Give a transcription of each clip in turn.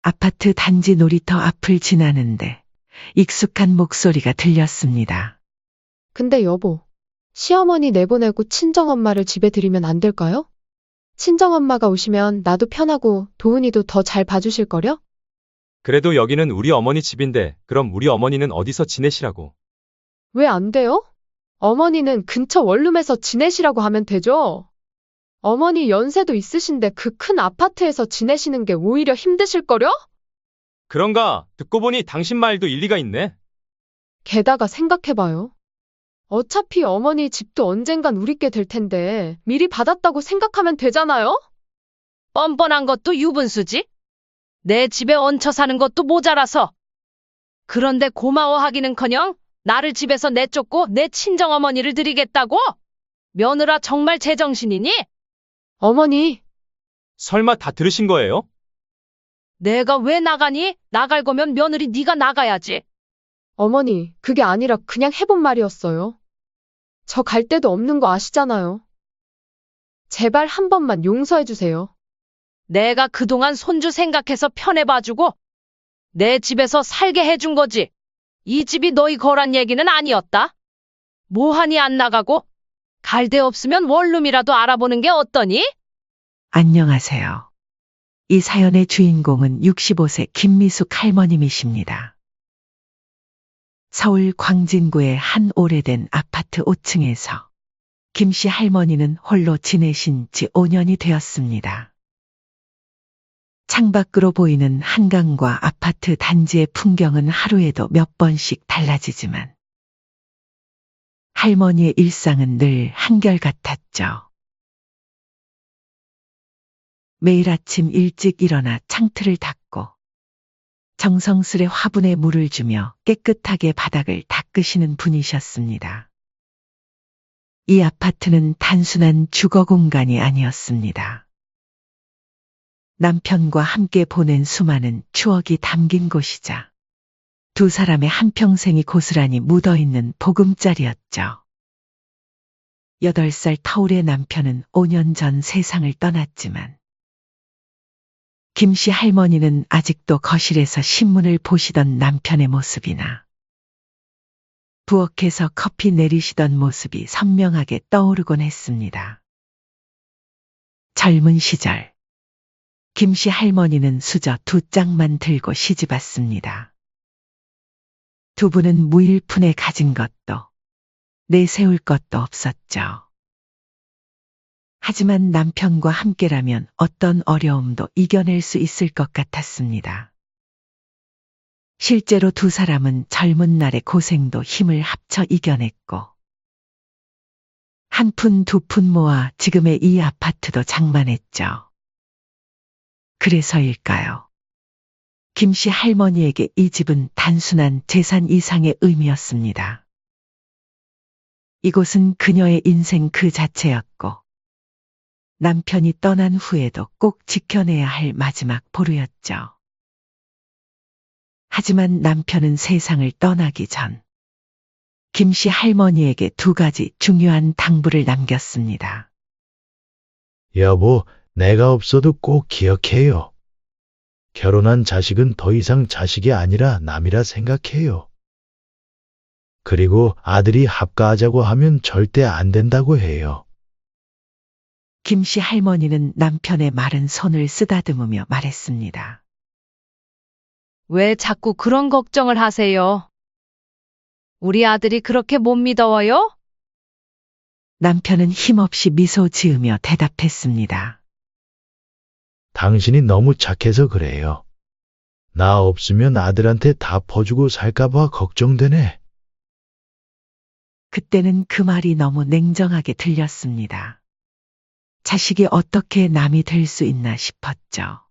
아파트 단지 놀이터 앞을 지나는데 익숙한 목소리가 들렸습니다. 근데 여보, 시어머니 내보내고 친정엄마를 집에 들이면 안 될까요? 친정엄마가 오시면 나도 편하고 도훈이도 더 잘 봐주실 거려? 그래도 여기는 우리 어머니 집인데 그럼 우리 어머니는 어디서 지내시라고? 왜 안 돼요? 어머니는 근처 원룸에서 지내시라고 하면 되죠? 어머니 연세도 있으신데 그 큰 아파트에서 지내시는 게 오히려 힘드실 거려? 그런가? 듣고 보니 당신 말도 일리가 있네. 게다가 생각해봐요. 어차피 어머니 집도 언젠간 우리께 될 텐데 미리 받았다고 생각하면 되잖아요? 뻔뻔한 것도 유분수지? 내 집에 얹혀 사는 것도 모자라서. 그런데 고마워하기는커녕 나를 집에서 내쫓고 내 친정어머니를 드리겠다고? 며느라 정말 제정신이니? 어머니, 설마 다 들으신 거예요? 내가 왜 나가니? 나갈 거면 며느리 네가 나가야지. 어머니, 그게 아니라 그냥 해본 말이었어요. 저 갈 데도 없는 거 아시잖아요. 제발 한 번만 용서해주세요. 내가 그동안 손주 생각해서 편해봐주고 내 집에서 살게 해준 거지. 이 집이 너희 거란 얘기는 아니었다. 뭐하니 안 나가고? 갈 데 없으면 원룸이라도 알아보는 게 어떠니? 안녕하세요. 이 사연의 주인공은 65세 김미숙 할머님이십니다. 서울 광진구의 한 오래된 아파트 5층에서 김씨 할머니는 홀로 지내신 지 5년이 되었습니다. 창밖으로 보이는 한강과 아파트 단지의 풍경은 하루에도 몇 번씩 달라지지만 할머니의 일상은 늘 한결같았죠. 매일 아침 일찍 일어나 창틀을 닫고 정성스레 화분에 물을 주며 깨끗하게 바닥을 닦으시는 분이셨습니다. 이 아파트는 단순한 주거 공간이 아니었습니다. 남편과 함께 보낸 수많은 추억이 담긴 곳이자 두 사람의 한평생이 고스란히 묻어있는 보금자리였죠. 8살 터울의 남편은 5년 전 세상을 떠났지만 김씨 할머니는 아직도 거실에서 신문을 보시던 남편의 모습이나 부엌에서 커피 내리시던 모습이 선명하게 떠오르곤 했습니다. 젊은 시절 김씨 할머니는 수저 2짝만 들고 시집왔습니다. 두 분은 무일푼에 가진 것도 내세울 것도 없었죠. 하지만 남편과 함께라면 어떤 어려움도 이겨낼 수 있을 것 같았습니다. 실제로 두 사람은 젊은 날의 고생도 힘을 합쳐 이겨냈고 한 푼 두 푼 모아 지금의 이 아파트도 장만했죠. 그래서일까요? 김씨 할머니에게 이 집은 단순한 재산 이상의 의미였습니다. 이곳은 그녀의 인생 그 자체였고 남편이 떠난 후에도 꼭 지켜내야 할 마지막 보루였죠. 하지만 남편은 세상을 떠나기 전 김씨 할머니에게 2가지 중요한 당부를 남겼습니다. 여보, 내가 없어도 꼭 기억해요. 결혼한 자식은 더 이상 자식이 아니라 남이라 생각해요. 그리고 아들이 합가하자고 하면 절대 안 된다고 해요. 김씨 할머니는 남편의 마른 손을 쓰다듬으며 말했습니다. 왜 자꾸 그런 걱정을 하세요? 우리 아들이 그렇게 못 믿어요? 남편은 힘없이 미소 지으며 대답했습니다. 당신이 너무 착해서 그래요. 나 없으면 아들한테 다 퍼주고 살까봐 걱정되네. 그때는 그 말이 너무 냉정하게 들렸습니다. 자식이 어떻게 남이 될 수 있나 싶었죠.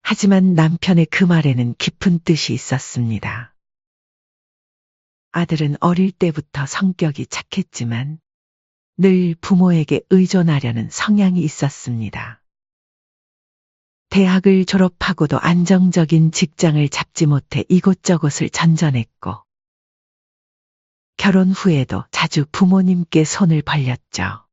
하지만 남편의 그 말에는 깊은 뜻이 있었습니다. 아들은 어릴 때부터 성격이 착했지만 늘 부모에게 의존하려는 성향이 있었습니다. 대학을 졸업하고도 안정적인 직장을 잡지 못해 이곳저곳을 전전했고 결혼 후에도 자주 부모님께 손을 벌렸죠.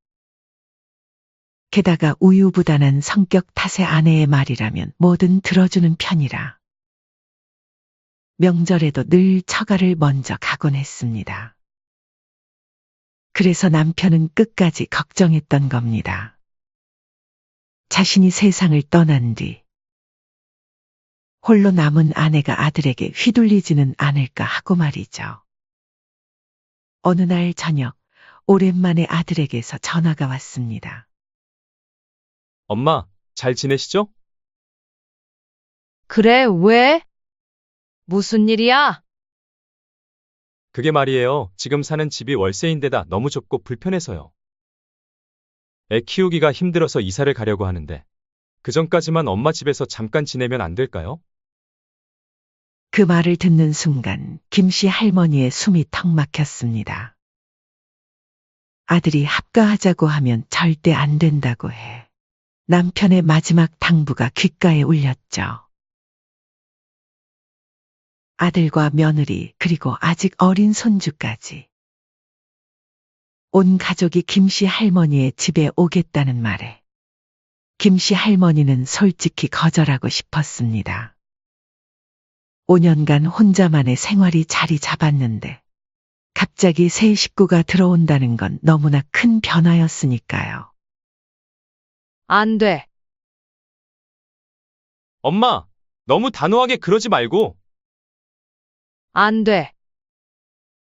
게다가 우유부단한 성격 탓에 아내의 말이라면 뭐든 들어주는 편이라. 명절에도 늘 처가를 먼저 가곤 했습니다. 그래서 남편은 끝까지 걱정했던 겁니다. 자신이 세상을 떠난 뒤 홀로 남은 아내가 아들에게 휘둘리지는 않을까 하고 말이죠. 어느 날 저녁, 오랜만에 아들에게서 전화가 왔습니다. 엄마, 잘 지내시죠? 그래, 왜? 무슨 일이야? 그게 말이에요. 지금 사는 집이 월세인데다 너무 좁고 불편해서요. 애 키우기가 힘들어서 이사를 가려고 하는데, 그전까지만 엄마 집에서 잠깐 지내면 안 될까요? 그 말을 듣는 순간 김씨 할머니의 숨이 턱 막혔습니다. 아들이 합가하자고 하면 절대 안 된다고 해. 남편의 마지막 당부가 귓가에 울렸죠. 아들과 며느리 그리고 아직 어린 손주까지. 온 가족이 김씨 할머니의 집에 오겠다는 말에 김씨 할머니는 솔직히 거절하고 싶었습니다. 5년간 혼자만의 생활이 자리 잡았는데 갑자기 새 식구가 들어온다는 건 너무나 큰 변화였으니까요. 안 돼. 엄마, 너무 단호하게 그러지 말고. 안 돼.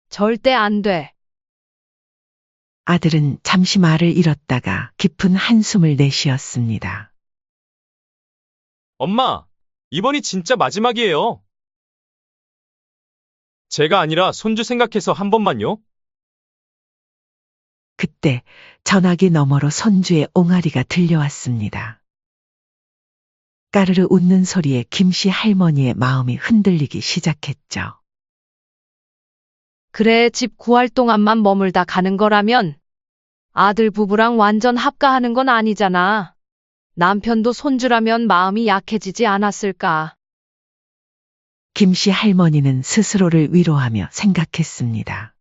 절대 안 돼. 아들은 잠시 말을 잃었다가 깊은 한숨을 내쉬었습니다. 엄마, 이번이 진짜 마지막이에요. 제가 아니라 손주 생각해서 한 번만요. 그때 전화기 너머로 손주의 옹알이가 들려왔습니다. 까르르 웃는 소리에 김씨 할머니의 마음이 흔들리기 시작했죠. 그래, 집 구할 동안만 머물다 가는 거라면 아들 부부랑 완전 합가하는 건 아니잖아. 남편도 손주라면 마음이 약해지지 않았을까. 김씨 할머니는 스스로를 위로하며 생각했습니다.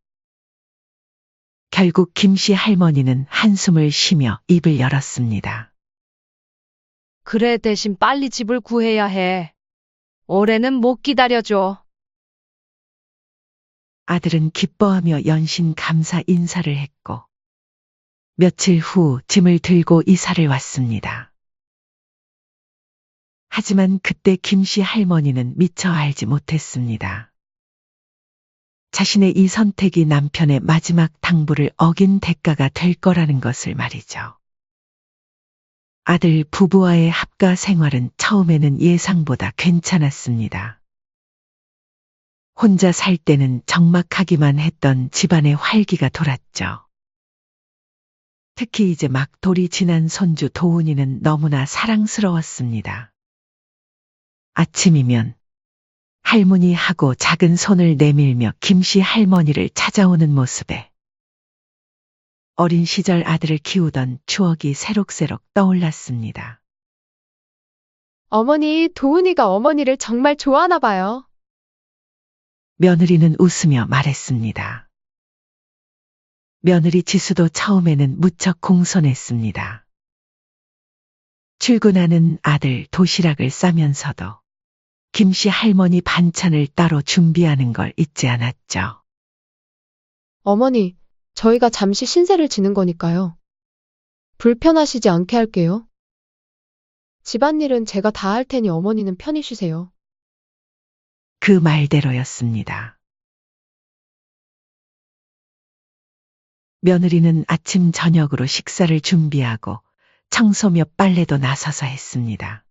결국 김씨 할머니는 한숨을 쉬며 입을 열었습니다. 그래, 대신 빨리 집을 구해야 해. 올해는 못 기다려줘. 아들은 기뻐하며 연신 감사 인사를 했고 며칠 후 짐을 들고 이사를 왔습니다. 하지만 그때 김씨 할머니는 미처 알지 못했습니다. 자신의 이 선택이 남편의 마지막 당부를 어긴 대가가 될 거라는 것을 말이죠. 아들 부부와의 합가 생활은 처음에는 예상보다 괜찮았습니다. 혼자 살 때는 적막하기만 했던 집안의 활기가 돌았죠. 특히 이제 막 돌이 지난 손주 도훈이는 너무나 사랑스러웠습니다. 아침이면 할머니하고 작은 손을 내밀며 김씨 할머니를 찾아오는 모습에 어린 시절 아들을 키우던 추억이 새록새록 떠올랐습니다. 어머니, 도훈이가 어머니를 정말 좋아하나 봐요. 며느리는 웃으며 말했습니다. 며느리 지수도 처음에는 무척 공손했습니다. 출근하는 아들 도시락을 싸면서도 김씨 할머니 반찬을 따로 준비하는 걸 잊지 않았죠. 어머니, 저희가 잠시 신세를 지는 거니까요. 불편하시지 않게 할게요. 집안일은 제가 다 할 테니 어머니는 편히 쉬세요. 그 말대로였습니다. 며느리는 아침 저녁으로 식사를 준비하고 청소며 빨래도 나서서 했습니다.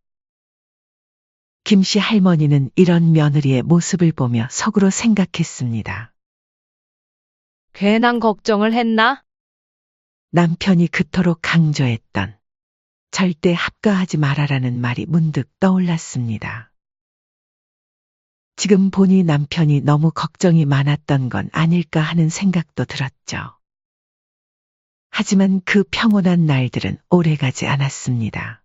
김씨 할머니는 이런 며느리의 모습을 보며 속으로 생각했습니다. 괜한 걱정을 했나? 남편이 그토록 강조했던 절대 합가하지 말아라는 말이 문득 떠올랐습니다. 지금 보니 남편이 너무 걱정이 많았던 건 아닐까 하는 생각도 들었죠. 하지만 그 평온한 날들은 오래가지 않았습니다.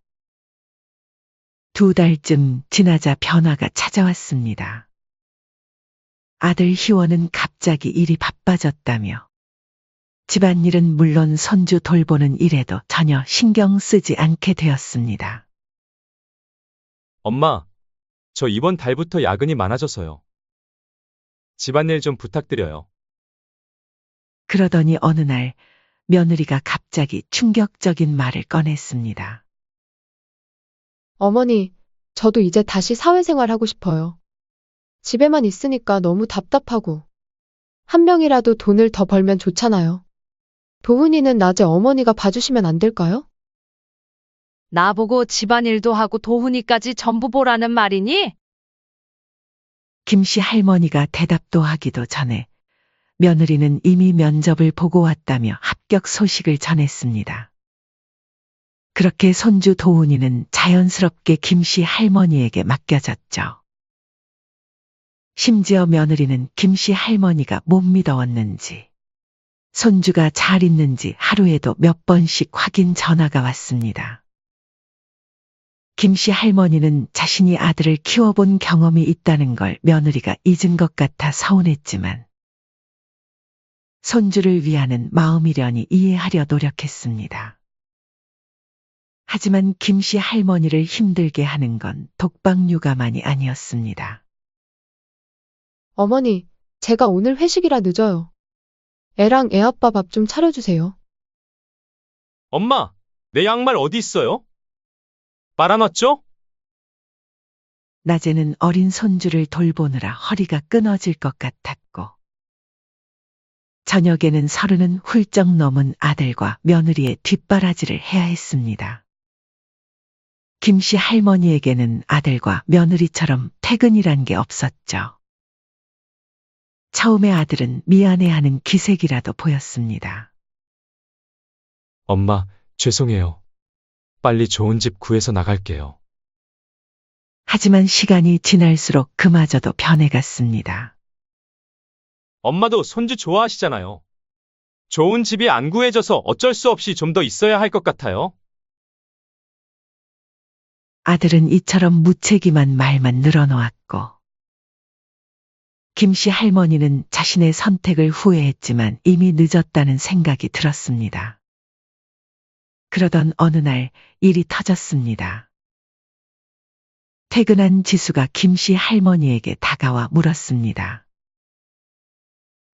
2달쯤 지나자 변화가 찾아왔습니다. 아들 희원은 갑자기 일이 바빠졌다며 집안일은 물론 손주 돌보는 일에도 전혀 신경 쓰지 않게 되었습니다. 엄마, 저 이번 달부터 야근이 많아져서요. 집안일 좀 부탁드려요. 그러더니 어느 날 며느리가 갑자기 충격적인 말을 꺼냈습니다. 어머니, 저도 이제 다시 사회생활 하고 싶어요. 집에만 있으니까 너무 답답하고. 한 명이라도 돈을 더 벌면 좋잖아요. 도훈이는 낮에 어머니가 봐주시면 안 될까요? 나보고 집안일도 하고 도훈이까지 전부 보라는 말이니? 김씨 할머니가 대답도 하기도 전에 며느리는 이미 면접을 보고 왔다며 합격 소식을 전했습니다. 그렇게 손주 도훈이는 자연스럽게 김씨 할머니에게 맡겨졌죠. 심지어 며느리는 김씨 할머니가 못 믿어왔는지 손주가 잘 있는지 하루에도 몇 번씩 확인 전화가 왔습니다. 김씨 할머니는 자신이 아들을 키워본 경험이 있다는 걸 며느리가 잊은 것 같아 서운했지만 손주를 위하는 마음이려니 이해하려 노력했습니다. 하지만 김씨 할머니를 힘들게 하는 건 독박 육아만이 아니었습니다. 어머니, 제가 오늘 회식이라 늦어요. 애랑 애아빠 밥 좀 차려주세요. 엄마, 내 양말 어디 있어요? 빨아놨죠? 낮에는 어린 손주를 돌보느라 허리가 끊어질 것 같았고 저녁에는 30은 훌쩍 넘은 아들과 며느리의 뒷바라지를 해야 했습니다. 김씨 할머니에게는 아들과 며느리처럼 퇴근이란 게 없었죠. 처음에 아들은 미안해하는 기색이라도 보였습니다. 엄마, 죄송해요. 빨리 좋은 집 구해서 나갈게요. 하지만 시간이 지날수록 그마저도 변해갔습니다. 엄마도 손주 좋아하시잖아요. 좋은 집이 안 구해져서 어쩔 수 없이 좀 더 있어야 할 것 같아요. 아들은 이처럼 무책임한 말만 늘어놓았고 김씨 할머니는 자신의 선택을 후회했지만 이미 늦었다는 생각이 들었습니다. 그러던 어느 날 일이 터졌습니다. 퇴근한 지수가 김씨 할머니에게 다가와 물었습니다.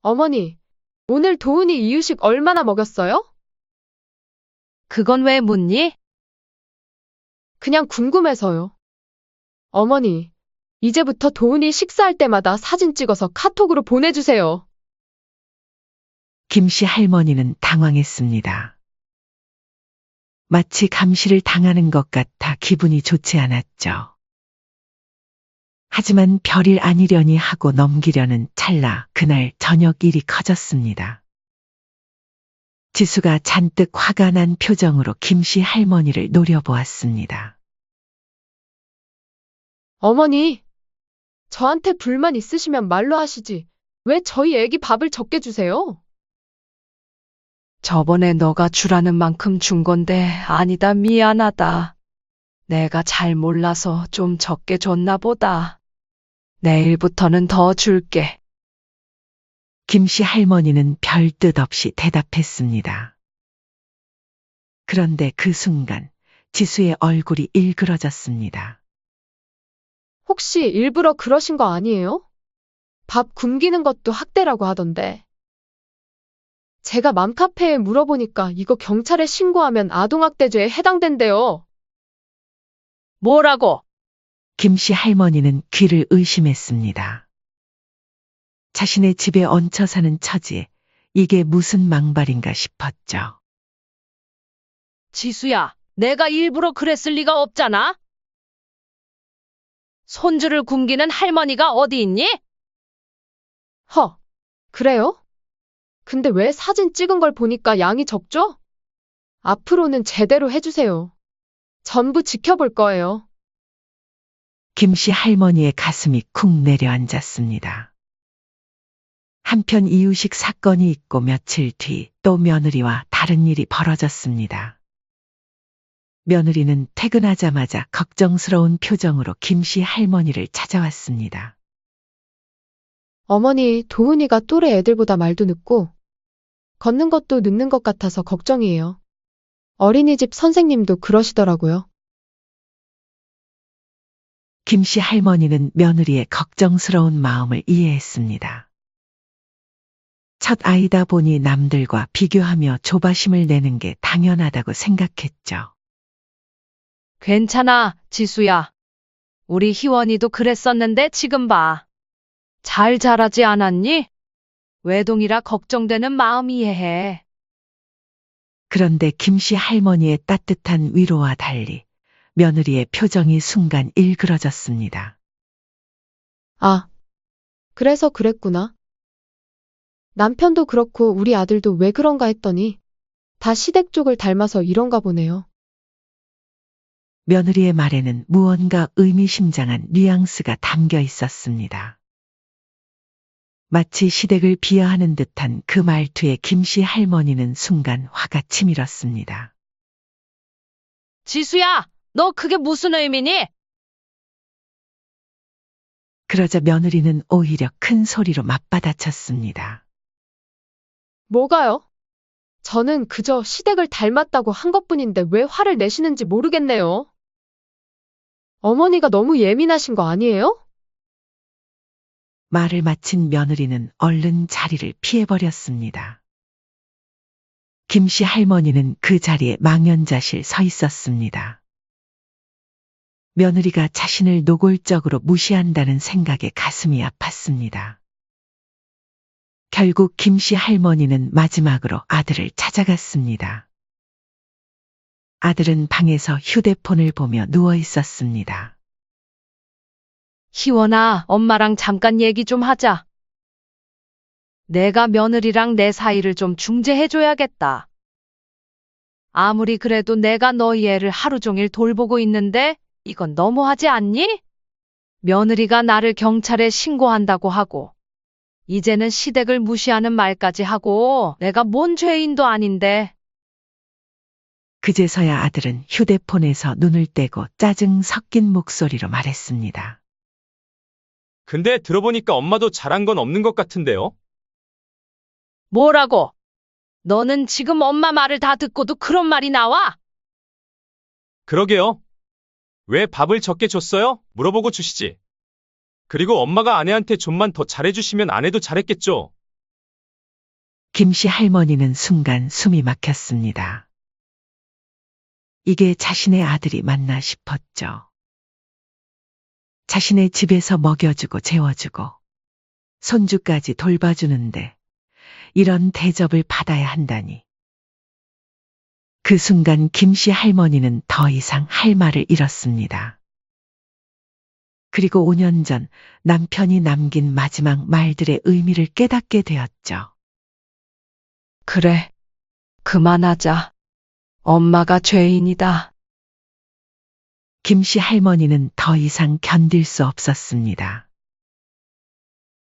어머니, 오늘 도훈이 이유식 얼마나 먹였어요? 그건 왜 묻니? 그냥 궁금해서요. 어머니, 이제부터 도훈이 식사할 때마다 사진 찍어서 카톡으로 보내주세요. 김씨 할머니는 당황했습니다. 마치 감시를 당하는 것 같아 기분이 좋지 않았죠. 하지만 별일 아니려니 하고 넘기려는 찰나 그날 저녁 일이 커졌습니다. 지수가 잔뜩 화가 난 표정으로 김씨 할머니를 노려보았습니다. 어머니, 저한테 불만 있으시면 말로 하시지. 왜 저희 애기 밥을 적게 주세요? 저번에 너가 주라는 만큼 준 건데 아니다 미안하다. 내가 잘 몰라서 좀 적게 줬나 보다. 내일부터는 더 줄게. 김씨 할머니는 별 뜻 없이 대답했습니다. 그런데 그 순간 지수의 얼굴이 일그러졌습니다. 혹시 일부러 그러신 거 아니에요? 밥 굶기는 것도 학대라고 하던데. 제가 맘카페에 물어보니까 이거 경찰에 신고하면 아동학대죄에 해당된대요. 뭐라고? 김씨 할머니는 귀를 의심했습니다. 자신의 집에 얹혀 사는 처지에 이게 무슨 망발인가 싶었죠. 지수야, 내가 일부러 그랬을 리가 없잖아? 손주를 굶기는 할머니가 어디 있니? 허, 그래요? 근데 왜 사진 찍은 걸 보니까 양이 적죠? 앞으로는 제대로 해주세요. 전부 지켜볼 거예요. 김씨 할머니의 가슴이 쿵 내려앉았습니다. 한편 이유식 사건이 있고 며칠 뒤 또 며느리와 다른 일이 벌어졌습니다. 며느리는 퇴근하자마자 걱정스러운 표정으로 김씨 할머니를 찾아왔습니다. 어머니, 도훈이가 또래 애들보다 말도 늦고 걷는 것도 늦는 것 같아서 걱정이에요. 어린이집 선생님도 그러시더라고요. 김씨 할머니는 며느리의 걱정스러운 마음을 이해했습니다. 첫 아이다 보니 남들과 비교하며 조바심을 내는 게 당연하다고 생각했죠. 괜찮아, 지수야. 우리 희원이도 그랬었는데 지금 봐. 잘 자라지 않았니? 외동이라 걱정되는 마음 이해해. 그런데 김씨 할머니의 따뜻한 위로와 달리 며느리의 표정이 순간 일그러졌습니다. 아, 그래서 그랬구나. 남편도 그렇고 우리 아들도 왜 그런가 했더니 다 시댁 쪽을 닮아서 이런가 보네요. 며느리의 말에는 무언가 의미심장한 뉘앙스가 담겨 있었습니다. 마치 시댁을 비하하는 듯한 그 말투에 김씨 할머니는 순간 화가 치밀었습니다. 지수야, 너 그게 무슨 의미니? 그러자 며느리는 오히려 큰 소리로 맞받아쳤습니다. 뭐가요? 저는 그저 시댁을 닮았다고 한 것뿐인데 왜 화를 내시는지 모르겠네요. 어머니가 너무 예민하신 거 아니에요? 말을 마친 며느리는 얼른 자리를 피해버렸습니다. 김씨 할머니는 그 자리에 망연자실 서 있었습니다. 며느리가 자신을 노골적으로 무시한다는 생각에 가슴이 아팠습니다. 결국 김씨 할머니는 마지막으로 아들을 찾아갔습니다. 아들은 방에서 휴대폰을 보며 누워 있었습니다. 희원아, 엄마랑 잠깐 얘기 좀 하자. 내가 며느리랑 내 사이를 좀 중재해줘야겠다. 아무리 그래도 내가 너희 애를 하루 종일 돌보고 있는데 이건 너무하지 않니? 며느리가 나를 경찰에 신고한다고 하고 이제는 시댁을 무시하는 말까지 하고 내가 뭔 죄인도 아닌데. 그제서야 아들은 휴대폰에서 눈을 떼고 짜증 섞인 목소리로 말했습니다. 근데 들어보니까 엄마도 잘한 건 없는 것 같은데요? 뭐라고? 너는 지금 엄마 말을 다 듣고도 그런 말이 나와? 그러게요. 왜 밥을 적게 줬어요? 물어보고 주시지. 그리고 엄마가 아내한테 좀만 더 잘해주시면 아내도 잘했겠죠. 김씨 할머니는 순간 숨이 막혔습니다. 이게 자신의 아들이 맞나 싶었죠. 자신의 집에서 먹여주고 재워주고 손주까지 돌봐주는데 이런 대접을 받아야 한다니. 그 순간 김씨 할머니는 더 이상 할 말을 잃었습니다. 그리고 5년 전 남편이 남긴 마지막 말들의 의미를 깨닫게 되었죠. 그래, 그만하자. 엄마가 죄인이다. 김씨 할머니는 더 이상 견딜 수 없었습니다.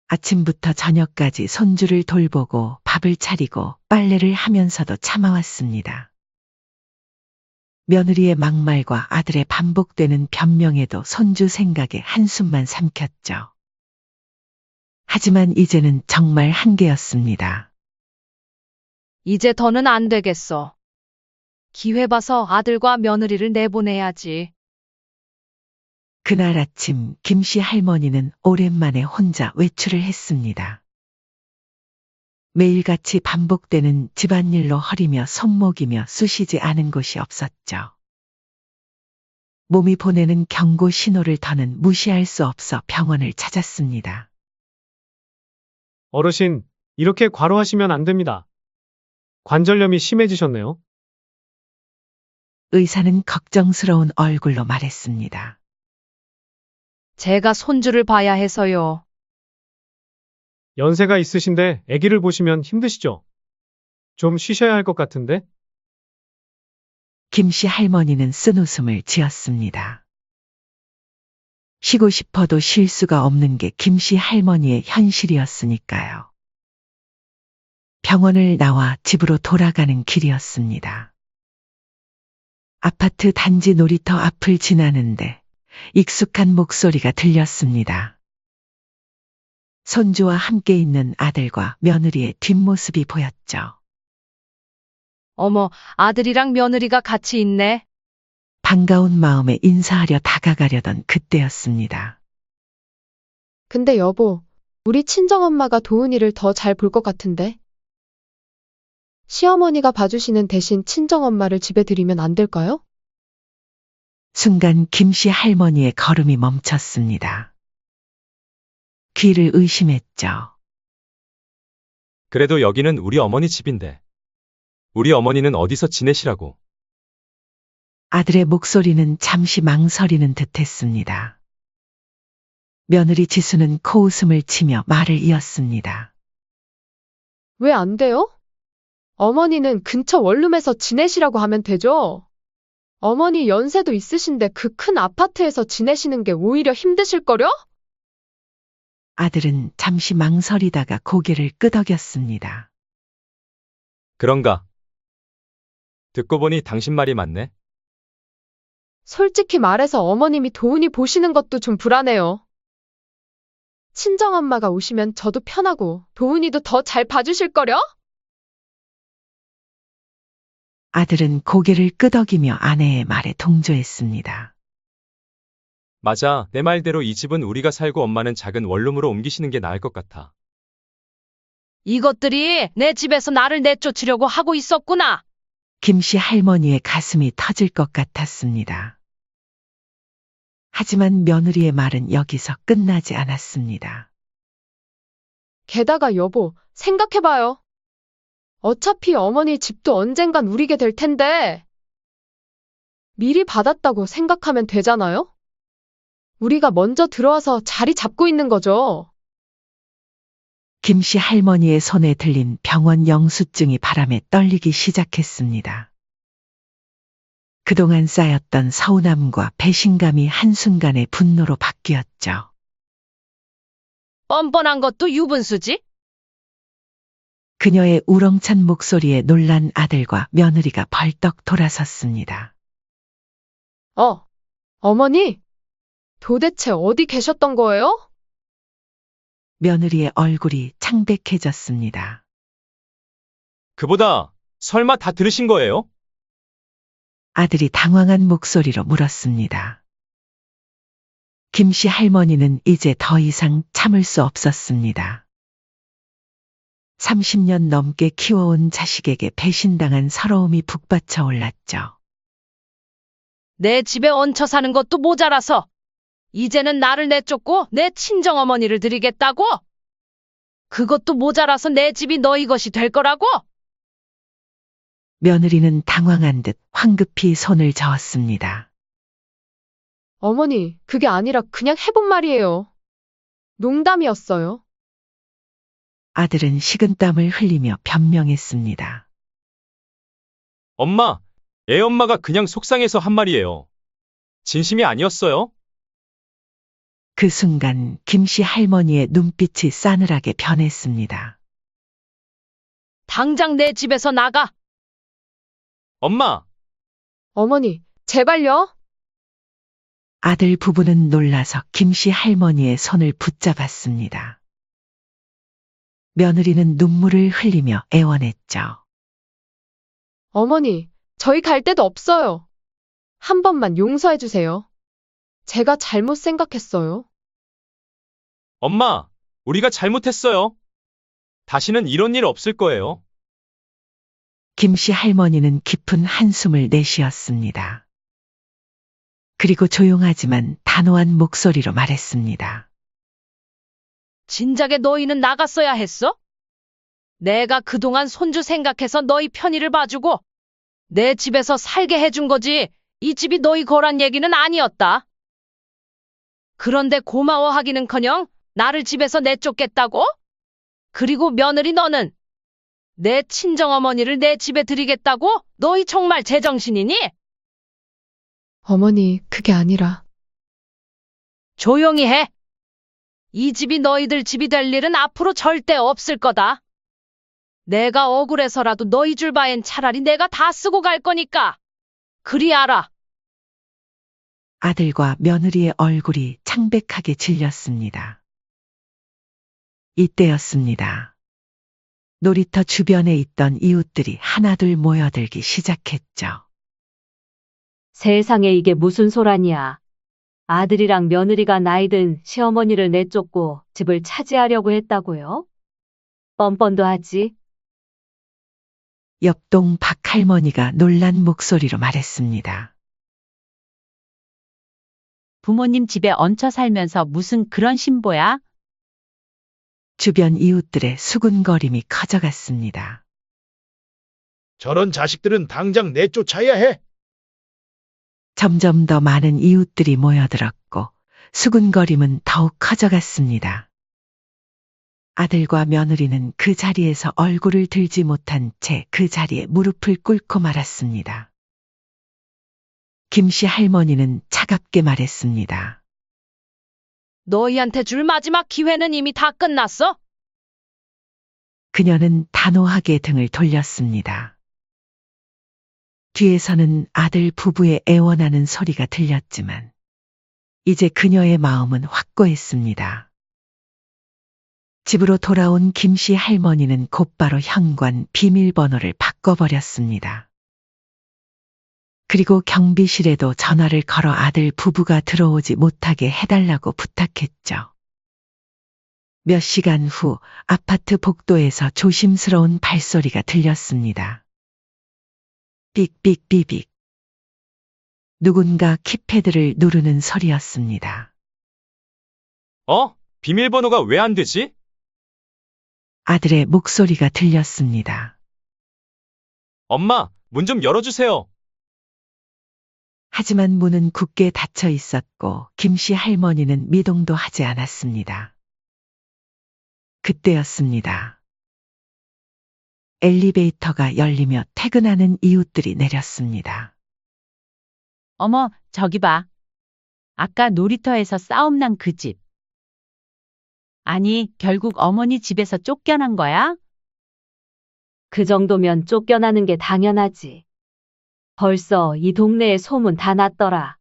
아침부터 저녁까지 손주를 돌보고 밥을 차리고 빨래를 하면서도 참아왔습니다. 며느리의 막말과 아들의 반복되는 변명에도 손주 생각에 한숨만 삼켰죠. 하지만 이제는 정말 한계였습니다. 이제 더는 안 되겠어. 기회 봐서 아들과 며느리를 내보내야지. 그날 아침 김씨 할머니는 오랜만에 혼자 외출을 했습니다. 매일같이 반복되는 집안일로 허리며 손목이며 쑤시지 않은 곳이 없었죠. 몸이 보내는 경고 신호를 더는 무시할 수 없어 병원을 찾았습니다. 어르신, 이렇게 과로하시면 안 됩니다. 관절염이 심해지셨네요. 의사는 걱정스러운 얼굴로 말했습니다. 제가 손주를 봐야 해서요. 연세가 있으신데 아기를 보시면 힘드시죠? 좀 쉬셔야 할 것 같은데? 김씨 할머니는 쓴웃음을 지었습니다. 쉬고 싶어도 쉴 수가 없는 게 김씨 할머니의 현실이었으니까요. 병원을 나와 집으로 돌아가는 길이었습니다. 아파트 단지 놀이터 앞을 지나는데 익숙한 목소리가 들렸습니다. 손주와 함께 있는 아들과 며느리의 뒷모습이 보였죠. 어머, 아들이랑 며느리가 같이 있네. 반가운 마음에 인사하려 다가가려던 그때였습니다. 근데 여보, 우리 친정엄마가 도훈이를 더 잘 볼 것 같은데? 시어머니가 봐주시는 대신 친정엄마를 집에 들이면 안 될까요? 순간 김씨 할머니의 걸음이 멈췄습니다. 귀를 의심했죠. 그래도 여기는 우리 어머니 집인데. 우리 어머니는 어디서 지내시라고. 아들의 목소리는 잠시 망설이는 듯했습니다. 며느리 지수는 코웃음을 치며 말을 이었습니다. 왜 안 돼요? 어머니는 근처 원룸에서 지내시라고 하면 되죠? 어머니 연세도 있으신데 그 큰 아파트에서 지내시는 게 오히려 힘드실거려? 아들은 잠시 망설이다가 고개를 끄덕였습니다. 그런가? 듣고 보니 당신 말이 맞네. 솔직히 말해서 어머님이 도훈이 보시는 것도 좀 불안해요. 친정엄마가 오시면 저도 편하고 도훈이도 더 잘 봐주실거려? 아들은 고개를 끄덕이며 아내의 말에 동조했습니다. 맞아, 내 말대로 이 집은 우리가 살고 엄마는 작은 원룸으로 옮기시는 게 나을 것 같아. 이것들이 내 집에서 나를 내쫓으려고 하고 있었구나. 김씨 할머니의 가슴이 터질 것 같았습니다. 하지만 며느리의 말은 여기서 끝나지 않았습니다. 게다가 여보, 생각해봐요. 어차피 어머니 집도 언젠간 우리게 될 텐데. 미리 받았다고 생각하면 되잖아요? 우리가 먼저 들어와서 자리 잡고 있는 거죠. 김씨 할머니의 손에 들린 병원 영수증이 바람에 떨리기 시작했습니다. 그동안 쌓였던 서운함과 배신감이 한순간에 분노로 바뀌었죠. 뻔뻔한 것도 유분수지? 그녀의 우렁찬 목소리에 놀란 아들과 며느리가 벌떡 돌아섰습니다. 어머니? 도대체 어디 계셨던 거예요? 며느리의 얼굴이 창백해졌습니다. 그보다 설마 다 들으신 거예요? 아들이 당황한 목소리로 물었습니다. 김씨 할머니는 이제 더 이상 참을 수 없었습니다. 30년 넘게 키워온 자식에게 배신당한 서러움이 북받쳐 올랐죠. 내 집에 얹혀 사는 것도 모자라서 이제는 나를 내쫓고 내 친정어머니를 드리겠다고? 그것도 모자라서 내 집이 너희 것이 될 거라고? 며느리는 당황한 듯 황급히 손을 저었습니다. 어머니, 그게 아니라 그냥 해본 말이에요. 농담이었어요. 아들은 식은땀을 흘리며 변명했습니다. 엄마, 애엄마가 그냥 속상해서 한 말이에요. 진심이 아니었어요? 그 순간 김씨 할머니의 눈빛이 싸늘하게 변했습니다. 당장 내 집에서 나가. 엄마, 어머니, 제발요. 아들 부부는 놀라서 김씨 할머니의 손을 붙잡았습니다. 며느리는 눈물을 흘리며 애원했죠. 어머니, 저희 갈 데도 없어요. 한 번만 용서해 주세요. 제가 잘못 생각했어요. 엄마, 우리가 잘못했어요. 다시는 이런 일 없을 거예요. 김씨 할머니는 깊은 한숨을 내쉬었습니다. 그리고 조용하지만 단호한 목소리로 말했습니다. 진작에 너희는 나갔어야 했어? 내가 그동안 손주 생각해서 너희 편의를 봐주고 내 집에서 살게 해준 거지 이 집이 너희 거란 얘기는 아니었다. 그런데 고마워하기는커녕 나를 집에서 내쫓겠다고? 그리고 며느리 너는 내 친정어머니를 내 집에 들이겠다고? 너희 정말 제정신이니? 어머니, 그게 아니라. 조용히 해. 이 집이 너희들 집이 될 일은 앞으로 절대 없을 거다. 내가 억울해서라도 너희 줄 바엔 차라리 내가 다 쓰고 갈 거니까. 그리 알아. 아들과 며느리의 얼굴이 창백하게 질렸습니다. 이때였습니다. 놀이터 주변에 있던 이웃들이 하나둘 모여들기 시작했죠. 세상에 이게 무슨 소란이야. 아들이랑 며느리가 나이든 시어머니를 내쫓고 집을 차지하려고 했다고요? 뻔뻔도 하지. 옆동 박할머니가 놀란 목소리로 말했습니다. 부모님 집에 얹혀 살면서 무슨 그런 신보야? 주변 이웃들의 수군거림이 커져갔습니다. 저런 자식들은 당장 내쫓아야 해. 점점 더 많은 이웃들이 모여들었고 수군거림은 더욱 커져갔습니다. 아들과 며느리는 그 자리에서 얼굴을 들지 못한 채 그 자리에 무릎을 꿇고 말았습니다. 김씨 할머니는 차갑게 말했습니다. 너희한테 줄 마지막 기회는 이미 다 끝났어? 그녀는 단호하게 등을 돌렸습니다. 뒤에서는 아들 부부의 애원하는 소리가 들렸지만 이제 그녀의 마음은 확고했습니다. 집으로 돌아온 김씨 할머니는 곧바로 현관 비밀번호를 바꿔버렸습니다. 그리고 경비실에도 전화를 걸어 아들 부부가 들어오지 못하게 해달라고 부탁했죠. 몇 시간 후 아파트 복도에서 조심스러운 발소리가 들렸습니다. 삑삑비빅. 누군가 키패드를 누르는 소리였습니다. 비밀번호가 왜 안 되지? 아들의 목소리가 들렸습니다. 엄마, 문 좀 열어주세요. 하지만 문은 굳게 닫혀 있었고 김씨 할머니는 미동도 하지 않았습니다. 그때였습니다. 엘리베이터가 열리며 퇴근하는 이웃들이 내렸습니다. 어머, 저기 봐. 아까 놀이터에서 싸움 난 그 집. 아니, 결국 어머니 집에서 쫓겨난 거야? 그 정도면 쫓겨나는 게 당연하지. 벌써 이 동네에 소문 다 났더라.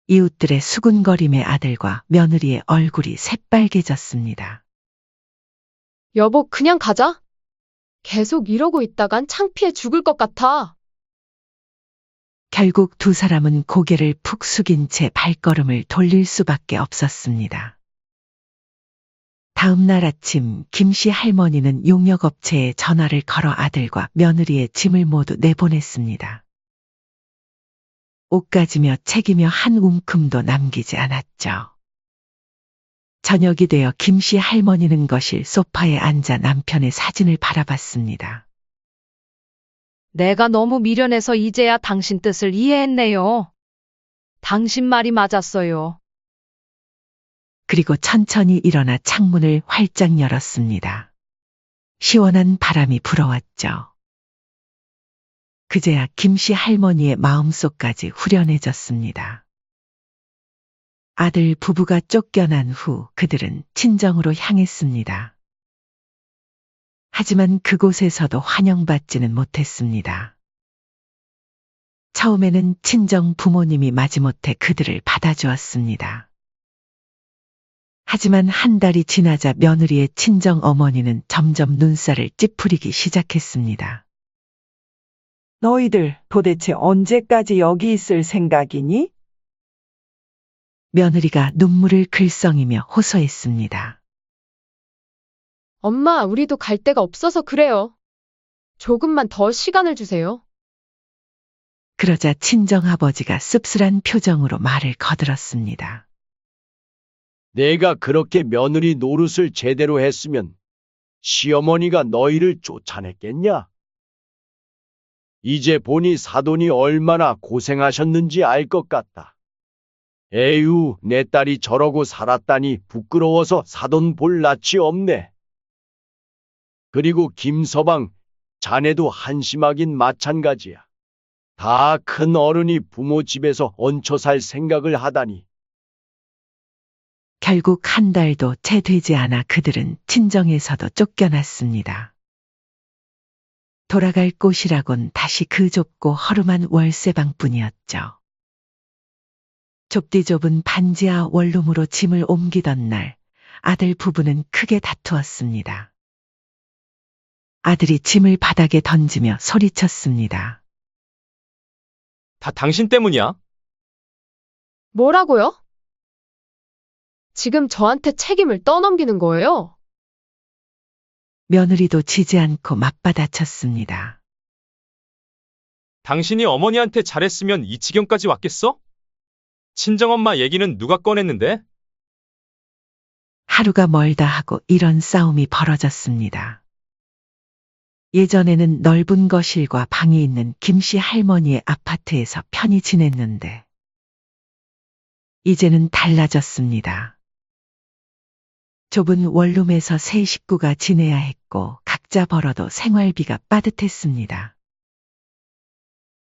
이웃들의 수군거림의 아들과 며느리의 얼굴이 새빨개졌습니다. 여보, 그냥 가자. 계속 이러고 있다간 창피해 죽을 것 같아. 결국 두 사람은 고개를 푹 숙인 채 발걸음을 돌릴 수밖에 없었습니다. 다음 날 아침 김씨 할머니는 용역업체에 전화를 걸어 아들과 며느리의 짐을 모두 내보냈습니다. 옷가지며 책이며 한 움큼도 남기지 않았죠. 저녁이 되어 김씨 할머니는 거실 소파에 앉아 남편의 사진을 바라봤습니다. 내가 너무 미련해서 이제야 당신 뜻을 이해했네요. 당신 말이 맞았어요. 그리고 천천히 일어나 창문을 활짝 열었습니다. 시원한 바람이 불어왔죠. 그제야 김씨 할머니의 마음속까지 후련해졌습니다. 아들 부부가 쫓겨난 후 그들은 친정으로 향했습니다. 하지만 그곳에서도 환영받지는 못했습니다. 처음에는 친정 부모님이 마지못해 그들을 받아주었습니다. 하지만 한 달이 지나자 며느리의 친정 어머니는 점점 눈살을 찌푸리기 시작했습니다. 너희들 도대체 언제까지 여기 있을 생각이니? 며느리가 눈물을 글썽이며 호소했습니다. 엄마, 우리도 갈 데가 없어서 그래요. 조금만 더 시간을 주세요. 그러자 친정아버지가 씁쓸한 표정으로 말을 거들었습니다. 내가 그렇게 며느리 노릇을 제대로 했으면 시어머니가 너희를 쫓아냈겠냐? 이제 보니 사돈이 얼마나 고생하셨는지 알 것 같다. 에휴, 내 딸이 저러고 살았다니 부끄러워서 사돈 볼 낯이 없네. 그리고 김서방, 자네도 한심하긴 마찬가지야. 다 큰 어른이 부모 집에서 얹혀 살 생각을 하다니. 결국 한 달도 채 되지 않아 그들은 친정에서도 쫓겨났습니다. 돌아갈 곳이라곤 다시 그 좁고 허름한 월세방뿐이었죠. 좁디 좁은 반지하 원룸으로 짐을 옮기던 날 아들 부부는 크게 다투었습니다. 아들이 짐을 바닥에 던지며 소리쳤습니다. 다 당신 때문이야. 뭐라고요? 지금 저한테 책임을 떠넘기는 거예요? 며느리도 지지 않고 맞받아쳤습니다. 당신이 어머니한테 잘했으면 이 지경까지 왔겠어? 친정엄마 얘기는 누가 꺼냈는데? 하루가 멀다 하고 이런 싸움이 벌어졌습니다. 예전에는 넓은 거실과 방이 있는 김씨 할머니의 아파트에서 편히 지냈는데 이제는 달라졌습니다. 좁은 원룸에서 세 식구가 지내야 했고 각자 벌어도 생활비가 빠듯했습니다.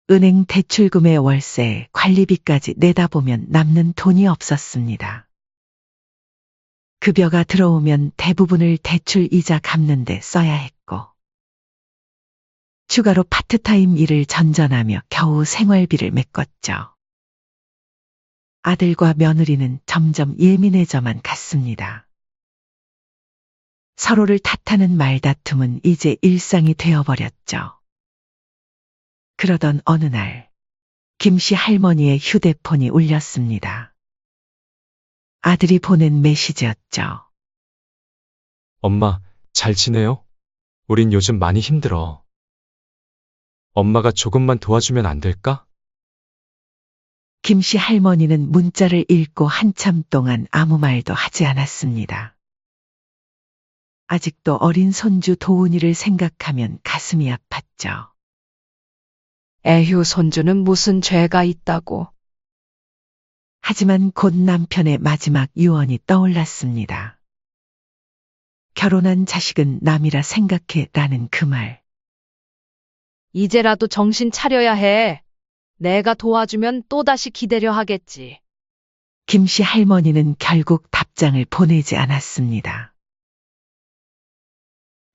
은행 대출금의 월세, 관리비까지 내다보면 남는 돈이 없었습니다. 급여가 들어오면 대부분을 대출 이자 갚는 데 써야 했고 추가로 파트타임 일을 전전하며 겨우 생활비를 메꿨죠. 아들과 며느리는 점점 예민해져만 갔습니다. 서로를 탓하는 말다툼은 이제 일상이 되어버렸죠. 그러던 어느 날 김씨 할머니의 휴대폰이 울렸습니다. 아들이 보낸 메시지였죠. 엄마, 잘 지내요? 우린 요즘 많이 힘들어. 엄마가 조금만 도와주면 안 될까? 김씨 할머니는 문자를 읽고 한참 동안 아무 말도 하지 않았습니다. 아직도 어린 손주 도훈이를 생각하면 가슴이 아팠죠. 에휴, 손주는 무슨 죄가 있다고. 하지만 곧 남편의 마지막 유언이 떠올랐습니다. 결혼한 자식은 남이라 생각해 라는 그 말. 이제라도 정신 차려야 해. 내가 도와주면 또다시 기대려 하겠지. 김씨 할머니는 결국 답장을 보내지 않았습니다.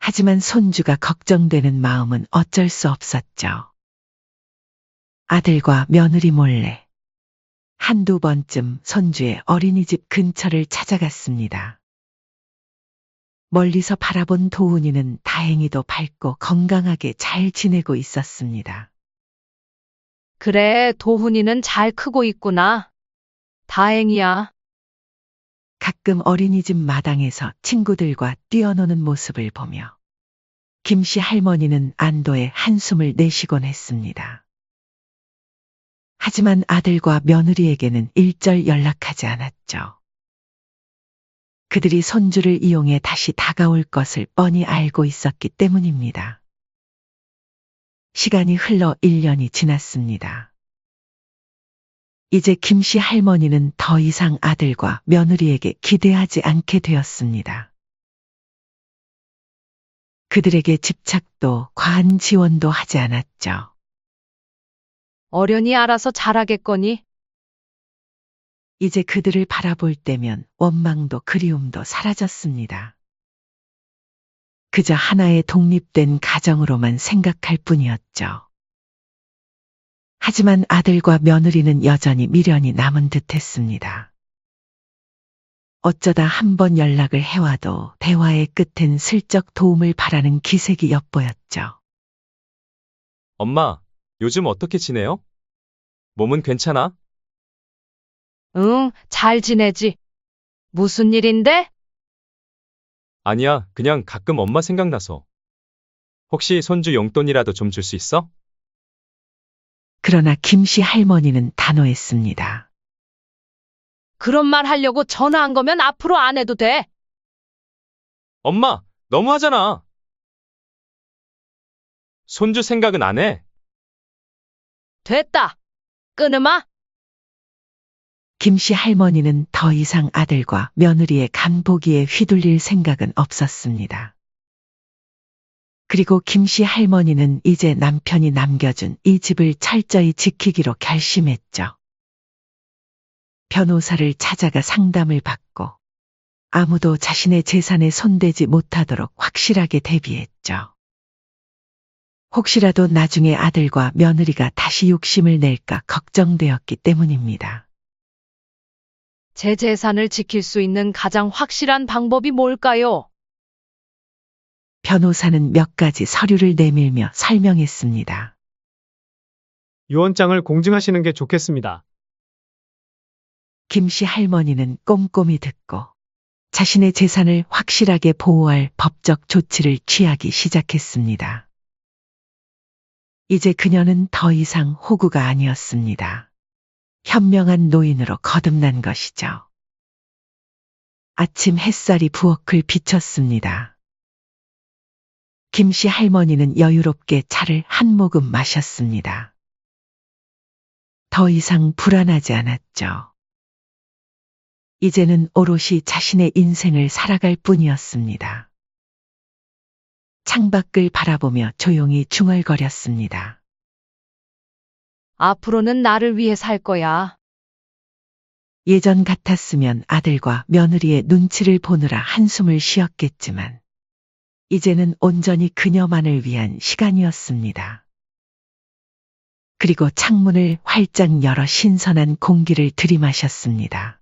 하지만 손주가 걱정되는 마음은 어쩔 수 없었죠. 아들과 며느리 몰래 한두 번쯤 손주의 어린이집 근처를 찾아갔습니다. 멀리서 바라본 도훈이는 다행히도 밝고 건강하게 잘 지내고 있었습니다. 그래, 도훈이는 잘 크고 있구나. 다행이야. 가끔 어린이집 마당에서 친구들과 뛰어노는 모습을 보며 김씨 할머니는 안도의 한숨을 내쉬곤 했습니다. 하지만 아들과 며느리에게는 일절 연락하지 않았죠. 그들이 손주를 이용해 다시 다가올 것을 뻔히 알고 있었기 때문입니다. 시간이 흘러 1년이 지났습니다. 이제 김씨 할머니는 더 이상 아들과 며느리에게 기대하지 않게 되었습니다. 그들에게 집착도 과한 지원도 하지 않았죠. 어련히 알아서 잘하겠거니. 이제 그들을 바라볼 때면 원망도 그리움도 사라졌습니다. 그저 하나의 독립된 가정으로만 생각할 뿐이었죠. 하지만 아들과 며느리는 여전히 미련이 남은 듯했습니다. 어쩌다 한 번 연락을 해와도 대화의 끝엔 슬쩍 도움을 바라는 기색이 엿보였죠. 엄마, 요즘 어떻게 지내요? 몸은 괜찮아? 응, 잘 지내지. 무슨 일인데? 아니야, 그냥 가끔 엄마 생각나서. 혹시 손주 용돈이라도 좀 줄 수 있어? 그러나 김씨 할머니는 단호했습니다. 그런 말 하려고 전화한 거면 앞으로 안 해도 돼. 엄마, 너무하잖아. 손주 생각은 안 해. 됐다. 끊으마. 김씨 할머니는 더 이상 아들과 며느리의 간보기에 휘둘릴 생각은 없었습니다. 그리고 김씨 할머니는 이제 남편이 남겨준 이 집을 철저히 지키기로 결심했죠. 변호사를 찾아가 상담을 받고 아무도 자신의 재산에 손대지 못하도록 확실하게 대비했죠. 혹시라도 나중에 아들과 며느리가 다시 욕심을 낼까 걱정되었기 때문입니다. 제 재산을 지킬 수 있는 가장 확실한 방법이 뭘까요? 변호사는 몇 가지 서류를 내밀며 설명했습니다. 유언장을 공증하시는 게 좋겠습니다. 김 씨 할머니는 꼼꼼히 듣고 자신의 재산을 확실하게 보호할 법적 조치를 취하기 시작했습니다. 이제 그녀는 더 이상 호구가 아니었습니다. 현명한 노인으로 거듭난 것이죠. 아침 햇살이 부엌을 비쳤습니다. 김 씨 할머니는 여유롭게 차를 한 모금 마셨습니다. 더 이상 불안하지 않았죠. 이제는 오롯이 자신의 인생을 살아갈 뿐이었습니다. 창밖을 바라보며 조용히 중얼거렸습니다. 앞으로는 나를 위해 살 거야. 예전 같았으면 아들과 며느리의 눈치를 보느라 한숨을 쉬었겠지만 이제는 온전히 그녀만을 위한 시간이었습니다. 그리고 창문을 활짝 열어 신선한 공기를 들이마셨습니다.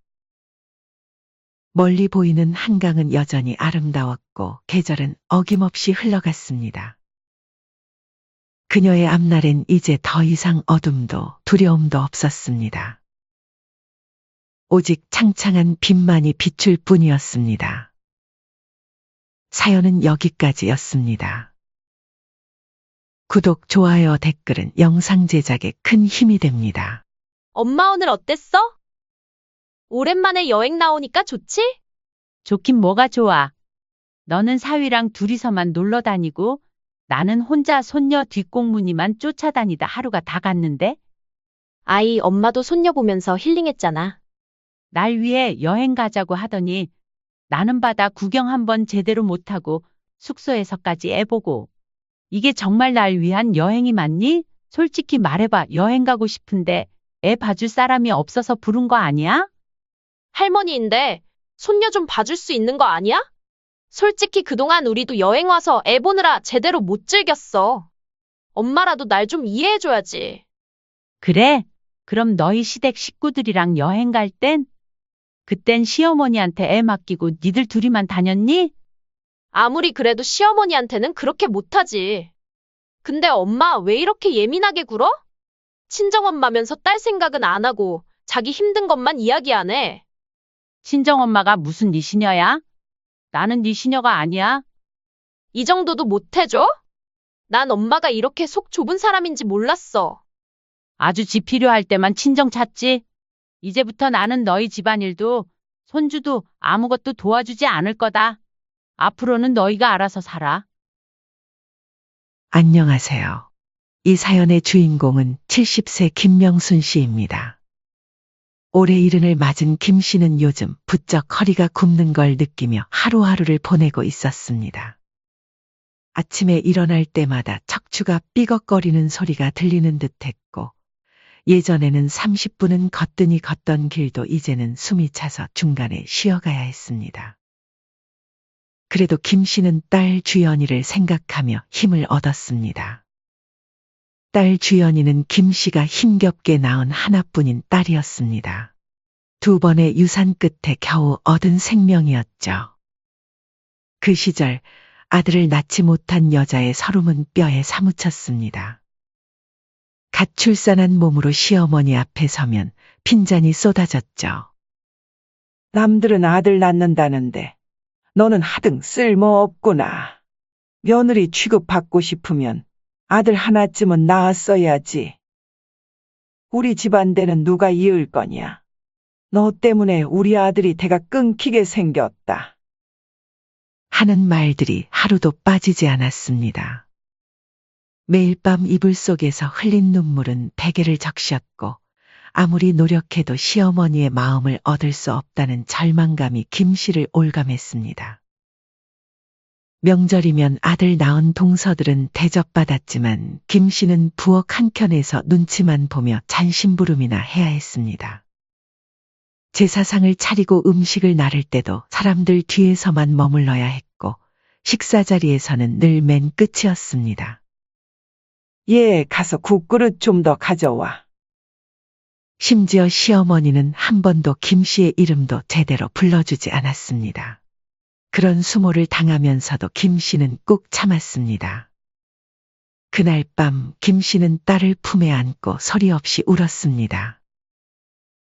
멀리 보이는 한강은 여전히 아름다웠고 계절은 어김없이 흘러갔습니다. 그녀의 앞날엔 이제 더 이상 어둠도 두려움도 없었습니다. 오직 창창한 빛만이 비출 뿐이었습니다. 사연은 여기까지였습니다. 구독, 좋아요, 댓글은 영상 제작에 큰 힘이 됩니다. 엄마 오늘 어땠어? 오랜만에 여행 나오니까 좋지? 좋긴 뭐가 좋아. 너는 사위랑 둘이서만 놀러 다니고 나는 혼자 손녀 뒷공무니만 쫓아다니다 하루가 다 갔는데? 아이, 엄마도 손녀 보면서 힐링했잖아. 날 위해 여행 가자고 하더니 나는 바다 구경 한번 제대로 못하고 숙소에서까지 애 보고. 이게 정말 날 위한 여행이 맞니? 솔직히 말해봐. 여행 가고 싶은데 애 봐줄 사람이 없어서 부른 거 아니야? 할머니인데 손녀 좀 봐줄 수 있는 거 아니야? 솔직히 그동안 우리도 여행 와서 애 보느라 제대로 못 즐겼어. 엄마라도 날 좀 이해해줘야지. 그래? 그럼 너희 시댁 식구들이랑 여행 갈 땐? 그땐 시어머니한테 애 맡기고 니들 둘이만 다녔니? 아무리 그래도 시어머니한테는 그렇게 못하지. 근데 엄마 왜 이렇게 예민하게 굴어? 친정엄마면서 딸 생각은 안 하고 자기 힘든 것만 이야기하네. 친정엄마가 무슨 네 시녀야? 나는 네 시녀가 아니야. 이 정도도 못해줘? 난 엄마가 이렇게 속 좁은 사람인지 몰랐어. 아주 지 필요할 때만 친정 찾지. 이제부터 나는 너희 집안일도 손주도 아무것도 도와주지 않을 거다. 앞으로는 너희가 알아서 살아. 안녕하세요. 이 사연의 주인공은 70세 김명순 씨입니다. 올해 70을 맞은 김 씨는 요즘 부쩍 허리가 굽는 걸 느끼며 하루하루를 보내고 있었습니다. 아침에 일어날 때마다 척추가 삐걱거리는 소리가 들리는 듯했고 예전에는 30분은 걷더니 걷던 길도 이제는 숨이 차서 중간에 쉬어가야 했습니다. 그래도 김 씨는 딸 주연이를 생각하며 힘을 얻었습니다. 딸 주연이는 김 씨가 힘겹게 낳은 하나뿐인 딸이었습니다. 2번의 유산 끝에 겨우 얻은 생명이었죠. 그 시절 아들을 낳지 못한 여자의 서름은 뼈에 사무쳤습니다. 갓 출산한 몸으로 시어머니 앞에 서면 핀잔이 쏟아졌죠. 남들은 아들 낳는다는데 너는 하등 쓸모없구나. 며느리 취급받고 싶으면 아들 하나쯤은 낳았어야지. 우리 집안대는 누가 이을 거냐. 너 때문에 우리 아들이 대가 끊기게 생겼다. 하는 말들이 하루도 빠지지 않았습니다. 매일 밤 이불 속에서 흘린 눈물은 베개를 적셨고 아무리 노력해도 시어머니의 마음을 얻을 수 없다는 절망감이 김 씨를 올감했습니다. 명절이면 아들 낳은 동서들은 대접받았지만 김 씨는 부엌 한켠에서 눈치만 보며 잔심부름이나 해야 했습니다. 제사상을 차리고 음식을 나를 때도 사람들 뒤에서만 머물러야 했고 식사 자리에서는 늘 맨 끝이었습니다. 얘 가서 국그릇 좀 더 가져와. 심지어 시어머니는 한 번도 김 씨의 이름도 제대로 불러주지 않았습니다. 그런 수모를 당하면서도 김 씨는 꾹 참았습니다. 그날 밤 김 씨는 딸을 품에 안고 소리 없이 울었습니다.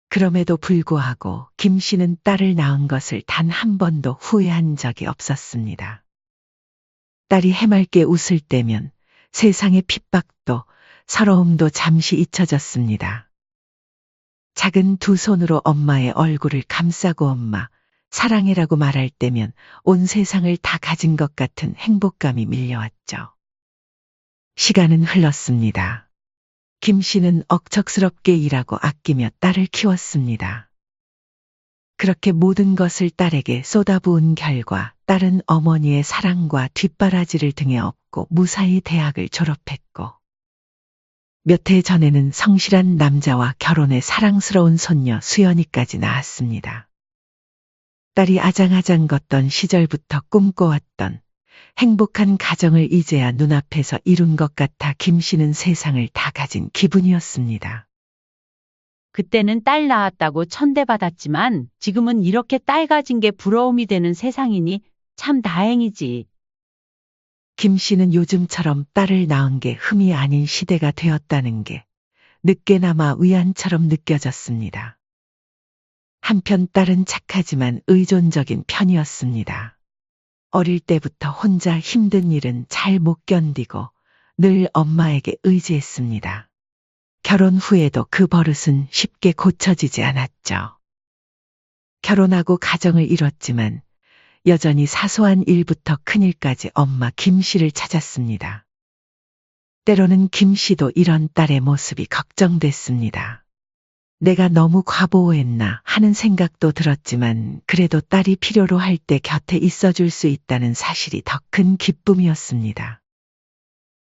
그럼에도 불구하고 김 씨는 딸을 낳은 것을 단 한 번도 후회한 적이 없었습니다. 딸이 해맑게 웃을 때면 세상의 핍박도 서러움도 잠시 잊혀졌습니다. 작은 두 손으로 엄마의 얼굴을 감싸고 엄마, 사랑해라고 말할 때면 온 세상을 다 가진 것 같은 행복감이 밀려왔죠. 시간은 흘렀습니다. 김 씨는 억척스럽게 일하고 아끼며 딸을 키웠습니다. 그렇게 모든 것을 딸에게 쏟아부은 결과 딸은 어머니의 사랑과 뒷바라지를 등에 업고 무사히 대학을 졸업했고 몇 해 전에는 성실한 남자와 결혼해 사랑스러운 손녀 수연이까지 낳았습니다. 딸이 아장아장 걷던 시절부터 꿈꿔왔던 행복한 가정을 이제야 눈앞에서 이룬 것 같아 김 씨는 세상을 다 가진 기분이었습니다. 그때는 딸 낳았다고 천대받았지만 지금은 이렇게 딸 가진 게 부러움이 되는 세상이니 참 다행이지. 김 씨는 요즘처럼 딸을 낳은 게 흠이 아닌 시대가 되었다는 게 늦게나마 위안처럼 느껴졌습니다. 한편 딸은 착하지만 의존적인 편이었습니다. 어릴 때부터 혼자 힘든 일은 잘 못 견디고 늘 엄마에게 의지했습니다. 결혼 후에도 그 버릇은 쉽게 고쳐지지 않았죠. 결혼하고 가정을 이뤘지만 여전히 사소한 일부터 큰일까지 엄마 김 씨를 찾았습니다. 때로는 김 씨도 이런 딸의 모습이 걱정됐습니다. 내가 너무 과보호했나 하는 생각도 들었지만 그래도 딸이 필요로 할 때 곁에 있어줄 수 있다는 사실이 더 큰 기쁨이었습니다.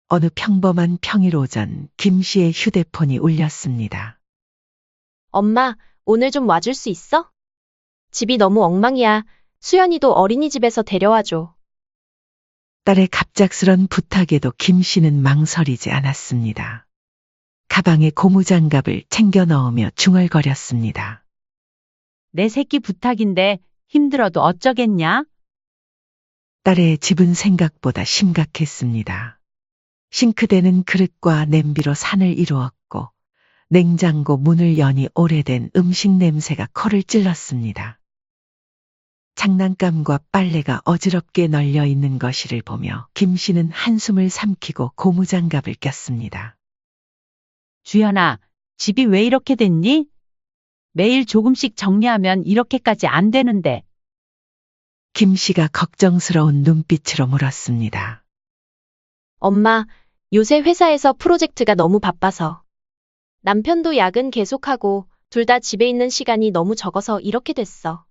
어느 평범한 평일 오전 김 씨의 휴대폰이 울렸습니다. 엄마, 오늘 좀 와줄 수 있어? 집이 너무 엉망이야. 수연이도 어린이집에서 데려와줘. 딸의 갑작스런 부탁에도 김 씨는 망설이지 않았습니다. 가방에 고무장갑을 챙겨 넣으며 중얼거렸습니다. 내 새끼 부탁인데 힘들어도 어쩌겠냐? 딸의 집은 생각보다 심각했습니다. 싱크대는 그릇과 냄비로 산을 이루었고 냉장고 문을 여니 오래된 음식 냄새가 코를 찔렀습니다. 장난감과 빨래가 어지럽게 널려 있는 것이를 보며 김 씨는 한숨을 삼키고 고무장갑을 꼈습니다. 주연아, 집이 왜 이렇게 됐니? 매일 조금씩 정리하면 이렇게까지 안 되는데. 김 씨가 걱정스러운 눈빛으로 물었습니다. 엄마, 요새 회사에서 프로젝트가 너무 바빠서. 남편도 야근 계속하고 둘 다 집에 있는 시간이 너무 적어서 이렇게 됐어.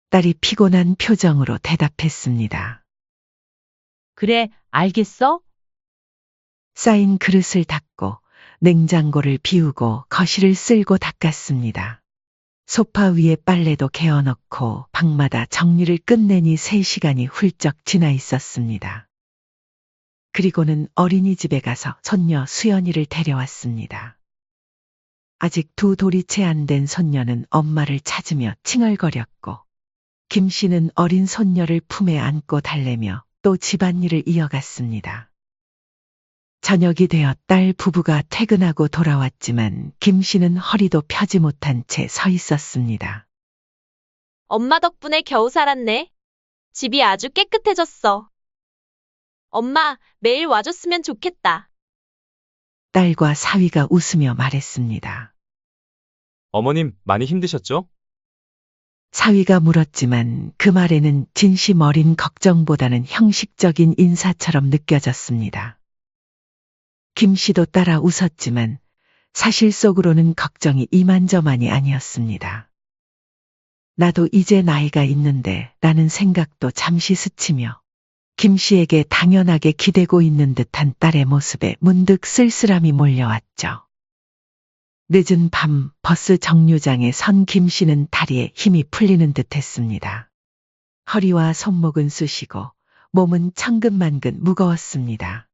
딸이 피곤한 표정으로 대답했습니다. 그래, 알겠어? 쌓인 그릇을 닦고 냉장고를 비우고 거실을 쓸고 닦았습니다. 소파 위에 빨래도 개어넣고 방마다 정리를 끝내니 3시간이 훌쩍 지나 있었습니다. 그리고는 어린이집에 가서 손녀 수연이를 데려왔습니다. 아직 2돌이 채 안 된 손녀는 엄마를 찾으며 칭얼거렸고 김 씨는 어린 손녀를 품에 안고 달래며 또 집안일을 이어갔습니다. 저녁이 되어 딸 부부가 퇴근하고 돌아왔지만 김 씨는 허리도 펴지 못한 채 서 있었습니다. 엄마 덕분에 겨우 살았네. 집이 아주 깨끗해졌어. 엄마, 매일 와줬으면 좋겠다. 딸과 사위가 웃으며 말했습니다. 어머님, 많이 힘드셨죠? 사위가 물었지만 그 말에는 진심 어린 걱정보다는 형식적인 인사처럼 느껴졌습니다. 김 씨도 따라 웃었지만 사실 속으로는 걱정이 이만저만이 아니었습니다. 나도 이제 나이가 있는데 라는 생각도 잠시 스치며 김 씨에게 당연하게 기대고 있는 듯한 딸의 모습에 문득 쓸쓸함이 몰려왔죠. 늦은 밤 버스 정류장에 선 김 씨는 다리에 힘이 풀리는 듯 했습니다. 허리와 손목은 쑤시고 몸은 천근만근 무거웠습니다.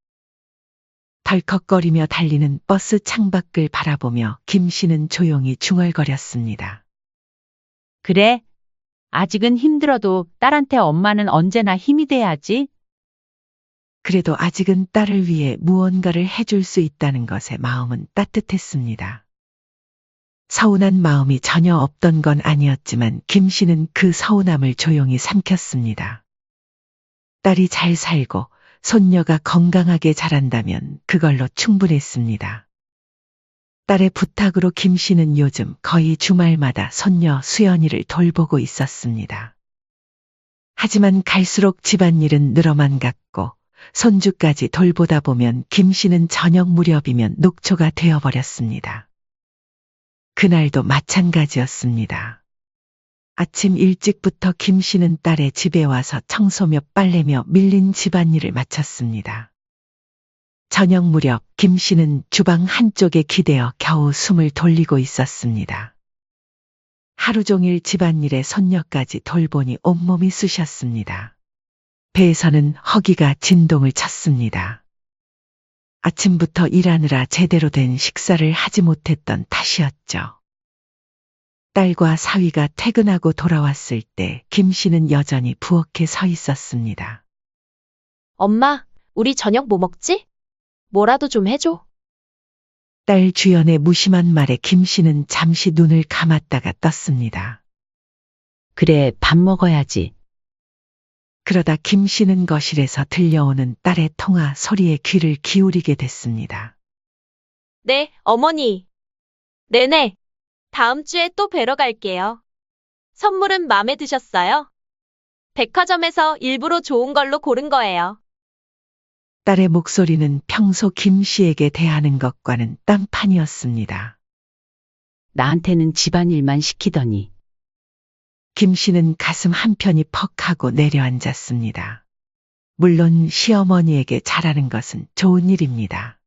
덜컥거리며 달리는 버스 창밖을 바라보며 김 씨는 조용히 중얼거렸습니다. 그래, 아직은 힘들어도 딸한테 엄마는 언제나 힘이 돼야지. 그래도 아직은 딸을 위해 무언가를 해줄 수 있다는 것에 마음은 따뜻했습니다. 서운한 마음이 전혀 없던 건 아니었지만 김 씨는 그 서운함을 조용히 삼켰습니다. 딸이 잘 살고 손녀가 건강하게 자란다면 그걸로 충분했습니다. 딸의 부탁으로 김 씨는 요즘 거의 주말마다 손녀 수연이를 돌보고 있었습니다. 하지만 갈수록 집안일은 늘어만 갔고 손주까지 돌보다 보면 김 씨는 저녁 무렵이면 녹초가 되어버렸습니다. 그날도 마찬가지였습니다. 아침 일찍부터 김 씨는 딸의 집에 와서 청소며 빨래며 밀린 집안일을 마쳤습니다. 저녁 무렵 김 씨는 주방 한쪽에 기대어 겨우 숨을 돌리고 있었습니다. 하루 종일 집안일에 손녀까지 돌보니 온몸이 쑤셨습니다. 배에서는 허기가 진동을 쳤습니다. 아침부터 일하느라 제대로 된 식사를 하지 못했던 탓이었죠. 딸과 사위가 퇴근하고 돌아왔을 때 김 씨는 여전히 부엌에 서 있었습니다. 엄마, 우리 저녁 뭐 먹지? 뭐라도 좀 해줘. 딸 주연의 무심한 말에 김 씨는 잠시 눈을 감았다가 떴습니다. 그래, 밥 먹어야지. 그러다 김 씨는 거실에서 들려오는 딸의 통화 소리에 귀를 기울이게 됐습니다. 네, 어머니. 네네. 다음 주에 또 뵈러 갈게요. 선물은 마음에 드셨어요? 백화점에서 일부러 좋은 걸로 고른 거예요. 딸의 목소리는 평소 김 씨에게 대하는 것과는 딴판이었습니다. 나한테는 집안일만 시키더니. 김 씨는 가슴 한편이 퍽하고 내려앉았습니다. 물론 시어머니에게 잘하는 것은 좋은 일입니다.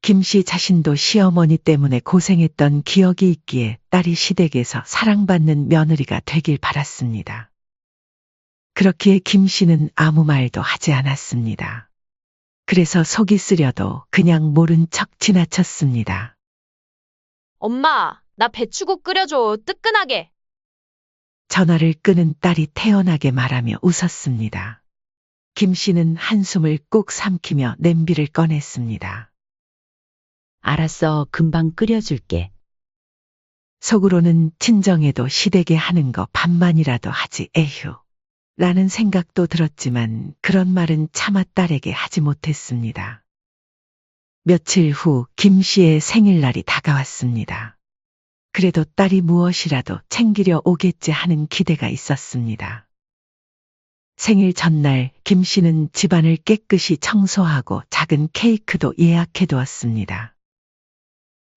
김 씨 자신도 시어머니 때문에 고생했던 기억이 있기에 딸이 시댁에서 사랑받는 며느리가 되길 바랐습니다. 그렇기에 김 씨는 아무 말도 하지 않았습니다. 그래서 속이 쓰려도 그냥 모른 척 지나쳤습니다. 엄마, 나 배추국 끓여줘, 뜨끈하게. 전화를 끄는 딸이 태연하게 말하며 웃었습니다. 김 씨는 한숨을 꾹 삼키며 냄비를 꺼냈습니다. 알았어, 금방 끓여줄게. 속으로는 친정에도 시댁에 하는 거 반만이라도 하지 에휴. 라는 생각도 들었지만 그런 말은 차마 딸에게 하지 못했습니다. 며칠 후 김 씨의 생일날이 다가왔습니다. 그래도 딸이 무엇이라도 챙기려 오겠지 하는 기대가 있었습니다. 생일 전날 김 씨는 집안을 깨끗이 청소하고 작은 케이크도 예약해 두었습니다.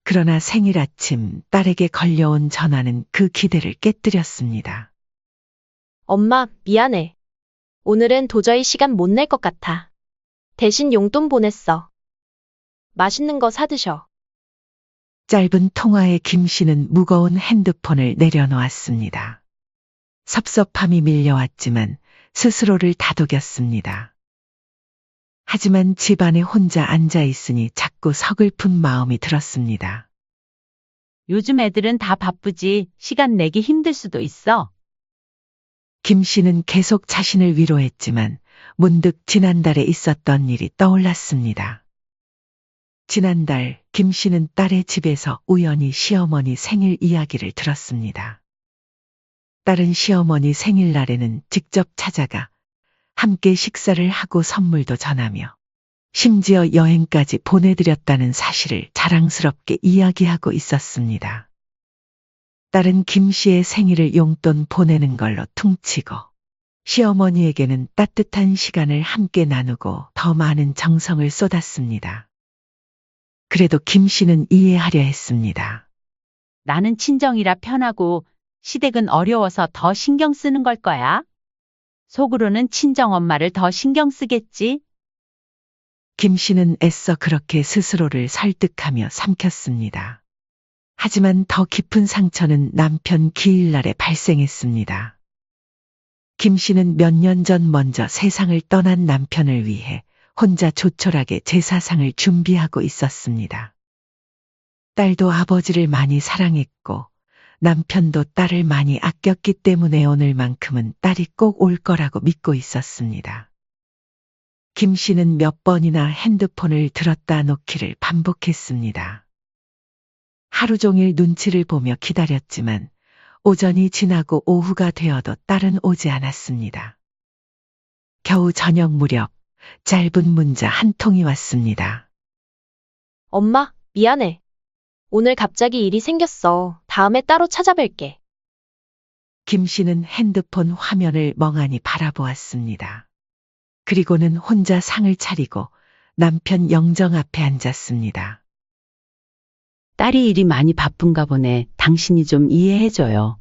그러나 생일 아침 딸에게 걸려온 전화는 그 기대를 깨뜨렸습니다. 엄마, 미안해. 오늘은 도저히 시간 못 낼 것 같아. 대신 용돈 보냈어. 맛있는 거 사드셔. 짧은 통화에 김 씨는 무거운 핸드폰을 내려놓았습니다. 섭섭함이 밀려왔지만 스스로를 다독였습니다. 하지만 집안에 혼자 앉아 있으니 자꾸 서글픈 마음이 들었습니다. 요즘 애들은 다 바쁘지 시간 내기 힘들 수도 있어. 김 씨는 계속 자신을 위로했지만 문득 지난달에 있었던 일이 떠올랐습니다. 지난달 김 씨는 딸의 집에서 우연히 시어머니 생일 이야기를 들었습니다. 딸은 시어머니 생일날에는 직접 찾아가 함께 식사를 하고 선물도 전하며 심지어 여행까지 보내드렸다는 사실을 자랑스럽게 이야기하고 있었습니다. 딸은 김 씨의 생일을 용돈 보내는 걸로 퉁치고 시어머니에게는 따뜻한 시간을 함께 나누고 더 많은 정성을 쏟았습니다. 그래도 김 씨는 이해하려 했습니다. 나는 친정이라 편하고 시댁은 어려워서 더 신경 쓰는 걸 거야. 속으로는 친정엄마를 더 신경 쓰겠지. 김 씨는 애써 그렇게 스스로를 설득하며 삼켰습니다. 하지만 더 깊은 상처는 남편 기일날에 발생했습니다. 김 씨는 몇 년 전 먼저 세상을 떠난 남편을 위해 혼자 조촐하게 제사상을 준비하고 있었습니다. 딸도 아버지를 많이 사랑했고 남편도 딸을 많이 아꼈기 때문에 오늘만큼은 딸이 꼭 올 거라고 믿고 있었습니다. 김 씨는 몇 번이나 핸드폰을 들었다 놓기를 반복했습니다. 하루 종일 눈치를 보며 기다렸지만 오전이 지나고 오후가 되어도 딸은 오지 않았습니다. 겨우 저녁 무렵 짧은 문자 한 통이 왔습니다. 엄마, 미안해. 오늘 갑자기 일이 생겼어. 다음에 따로 찾아뵐게. 김 씨는 핸드폰 화면을 멍하니 바라보았습니다. 그리고는 혼자 상을 차리고 남편 영정 앞에 앉았습니다. 딸이 일이 많이 바쁜가 보네. 당신이 좀 이해해줘요.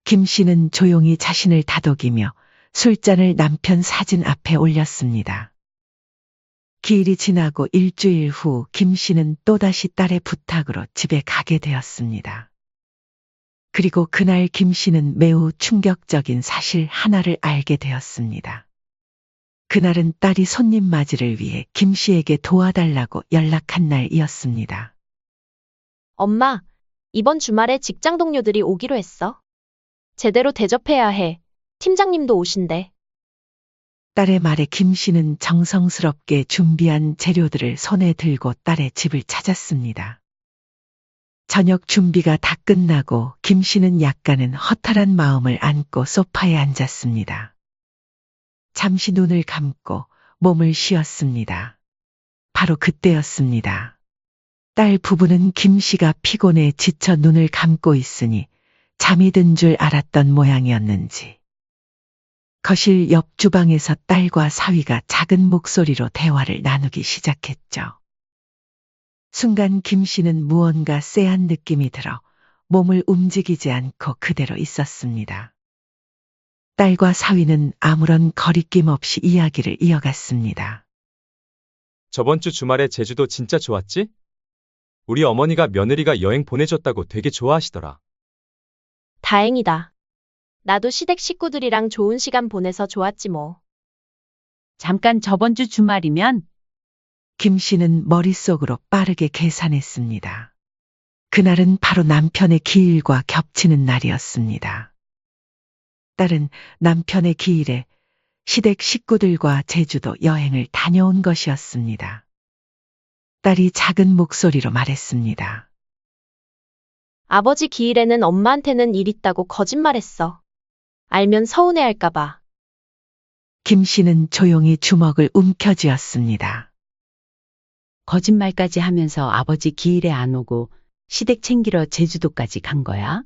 김 씨는 조용히 자신을 다독이며 술잔을 남편 사진 앞에 올렸습니다. 기일이 지나고 일주일 후 김 씨는 또다시 딸의 부탁으로 집에 가게 되었습니다. 그리고 그날 김 씨는 매우 충격적인 사실 하나를 알게 되었습니다. 그날은 딸이 손님 맞이를 위해 김 씨에게 도와달라고 연락한 날이었습니다. 엄마, 이번 주말에 직장 동료들이 오기로 했어. 제대로 대접해야 해. 팀장님도 오신대. 딸의 말에 김 씨는 정성스럽게 준비한 재료들을 손에 들고 딸의 집을 찾았습니다. 저녁 준비가 다 끝나고 김 씨는 약간은 허탈한 마음을 안고 소파에 앉았습니다. 잠시 눈을 감고 몸을 쉬었습니다. 바로 그때였습니다. 딸 부부는 김 씨가 피곤해 지쳐 눈을 감고 있으니 잠이 든 줄 알았던 모양이었는지 거실 옆 주방에서 딸과 사위가 작은 목소리로 대화를 나누기 시작했죠. 순간 김 씨는 무언가 쎄한 느낌이 들어 몸을 움직이지 않고 그대로 있었습니다. 딸과 사위는 아무런 거리낌 없이 이야기를 이어갔습니다. 저번 주 주말에 제주도 진짜 좋았지? 우리 어머니가 며느리가 여행 보내줬다고 되게 좋아하시더라. 다행이다. 나도 시댁 식구들이랑 좋은 시간 보내서 좋았지 뭐. 잠깐 저번 주 주말이면 김 씨는 머릿속으로 빠르게 계산했습니다. 그날은 바로 남편의 기일과 겹치는 날이었습니다. 딸은 남편의 기일에 시댁 식구들과 제주도 여행을 다녀온 것이었습니다. 딸이 작은 목소리로 말했습니다. 아버지 기일에는 엄마한테는 일 있다고 거짓말했어. 알면 서운해할까봐. 김 씨는 조용히 주먹을 움켜쥐었습니다. 거짓말까지 하면서 아버지 기일에 안 오고 시댁 챙기러 제주도까지 간 거야?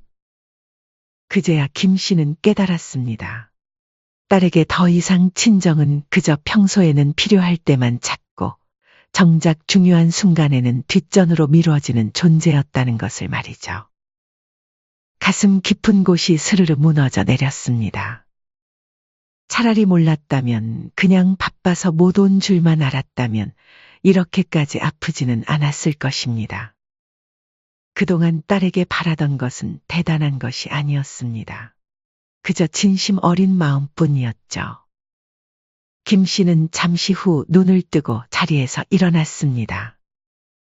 그제야 김 씨는 깨달았습니다. 딸에게 더 이상 친정은 그저 평소에는 필요할 때만 찾고 정작 중요한 순간에는 뒷전으로 미뤄지는 존재였다는 것을 말이죠. 가슴 깊은 곳이 스르르 무너져 내렸습니다. 차라리 몰랐다면, 그냥 바빠서 못 온 줄만 알았다면 이렇게까지 아프지는 않았을 것입니다. 그동안 딸에게 바라던 것은 대단한 것이 아니었습니다. 그저 진심 어린 마음뿐이었죠. 김 씨는 잠시 후 눈을 뜨고 자리에서 일어났습니다.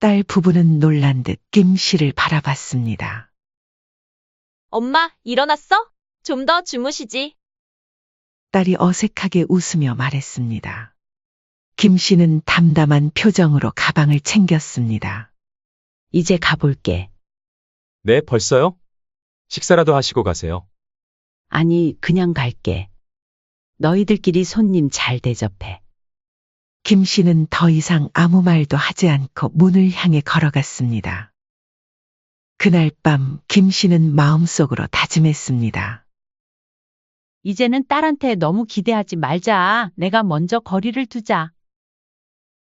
딸 부부는 놀란 듯 김 씨를 바라봤습니다. 엄마, 일어났어? 좀 더 주무시지. 딸이 어색하게 웃으며 말했습니다. 김 씨는 담담한 표정으로 가방을 챙겼습니다. 이제 가볼게. 네, 벌써요? 식사라도 하시고 가세요. 아니, 그냥 갈게. 너희들끼리 손님 잘 대접해. 김 씨는 더 이상 아무 말도 하지 않고 문을 향해 걸어갔습니다. 그날 밤 김 씨는 마음속으로 다짐했습니다. 이제는 딸한테 너무 기대하지 말자. 내가 먼저 거리를 두자.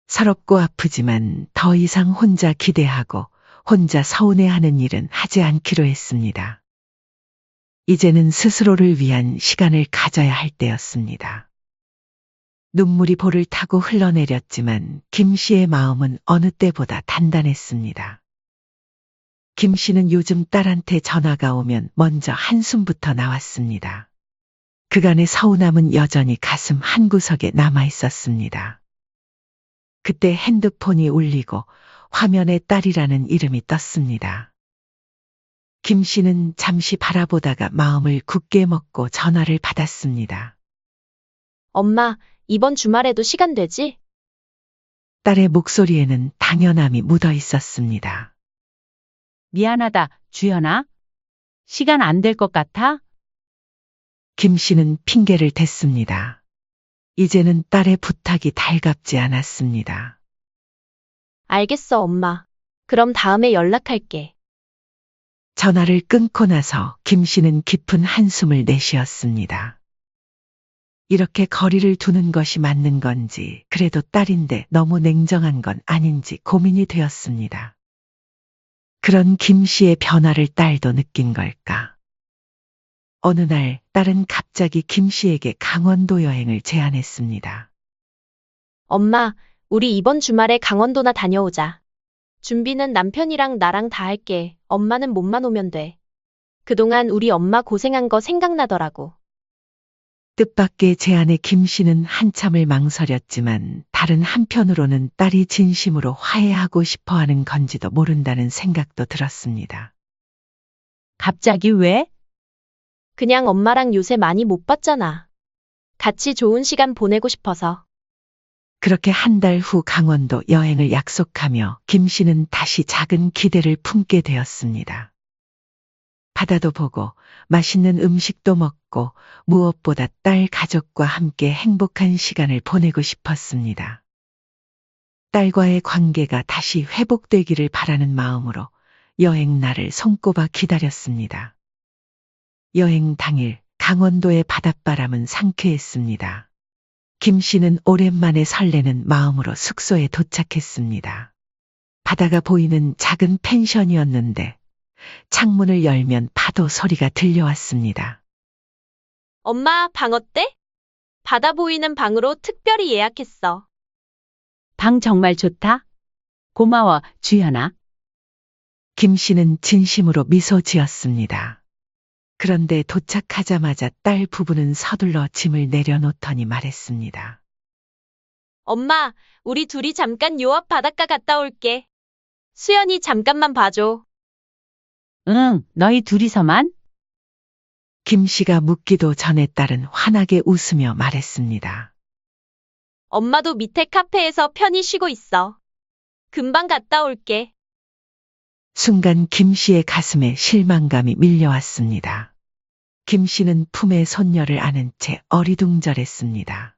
서럽고 아프지만 더 이상 혼자 기대하고 혼자 서운해하는 일은 하지 않기로 했습니다. 이제는 스스로를 위한 시간을 가져야 할 때였습니다. 눈물이 볼을 타고 흘러내렸지만 김 씨의 마음은 어느 때보다 단단했습니다. 김 씨는 요즘 딸한테 전화가 오면 먼저 한숨부터 나왔습니다. 그간의 서운함은 여전히 가슴 한구석에 남아 있었습니다. 그때 핸드폰이 울리고 화면에 딸이라는 이름이 떴습니다. 김 씨는 잠시 바라보다가 마음을 굳게 먹고 전화를 받았습니다. 엄마, 이번 주말에도 시간 되지? 딸의 목소리에는 당연함이 묻어 있었습니다. 미안하다, 주연아. 시간 안 될 것 같아? 김 씨는 핑계를 댔습니다. 이제는 딸의 부탁이 달갑지 않았습니다. 알겠어, 엄마. 그럼 다음에 연락할게. 전화를 끊고 나서 김 씨는 깊은 한숨을 내쉬었습니다. 이렇게 거리를 두는 것이 맞는 건지, 그래도 딸인데 너무 냉정한 건 아닌지 고민이 되었습니다. 그런 김 씨의 변화를 딸도 느낀 걸까? 어느 날 딸은 갑자기 김 씨에게 강원도 여행을 제안했습니다. 엄마, 우리 이번 주말에 강원도나 다녀오자. 준비는 남편이랑 나랑 다 할게. 엄마는 몸만 오면 돼. 그동안 우리 엄마 고생한 거 생각나더라고. 뜻밖의 제안에 김 씨는 한참을 망설였지만 다른 한편으로는 딸이 진심으로 화해하고 싶어 하는 건지도 모른다는 생각도 들었습니다. 갑자기 왜? 그냥 엄마랑 요새 많이 못 봤잖아. 같이 좋은 시간 보내고 싶어서. 그렇게 한 달 후 강원도 여행을 약속하며 김 씨는 다시 작은 기대를 품게 되었습니다. 바다도 보고 맛있는 음식도 먹고 무엇보다 딸 가족과 함께 행복한 시간을 보내고 싶었습니다. 딸과의 관계가 다시 회복되기를 바라는 마음으로 여행 날을 손꼽아 기다렸습니다. 여행 당일 강원도의 바닷바람은 상쾌했습니다. 김 씨는 오랜만에 설레는 마음으로 숙소에 도착했습니다. 바다가 보이는 작은 펜션이었는데 창문을 열면 파도 소리가 들려왔습니다. 엄마, 방 어때? 바다 보이는 방으로 특별히 예약했어. 방 정말 좋다. 고마워, 주연아. 김 씨는 진심으로 미소 지었습니다. 그런데 도착하자마자 딸 부부는 서둘러 짐을 내려놓더니 말했습니다. 엄마, 우리 둘이 잠깐 요 앞 바닷가 갔다 올게. 수연이 잠깐만 봐줘. 응, 너희 둘이서만? 김 씨가 묻기도 전에 딸은 환하게 웃으며 말했습니다. 엄마도 밑에 카페에서 편히 쉬고 있어. 금방 갔다 올게. 순간 김 씨의 가슴에 실망감이 밀려왔습니다. 김 씨는 품에 손녀를 안은 채 어리둥절했습니다.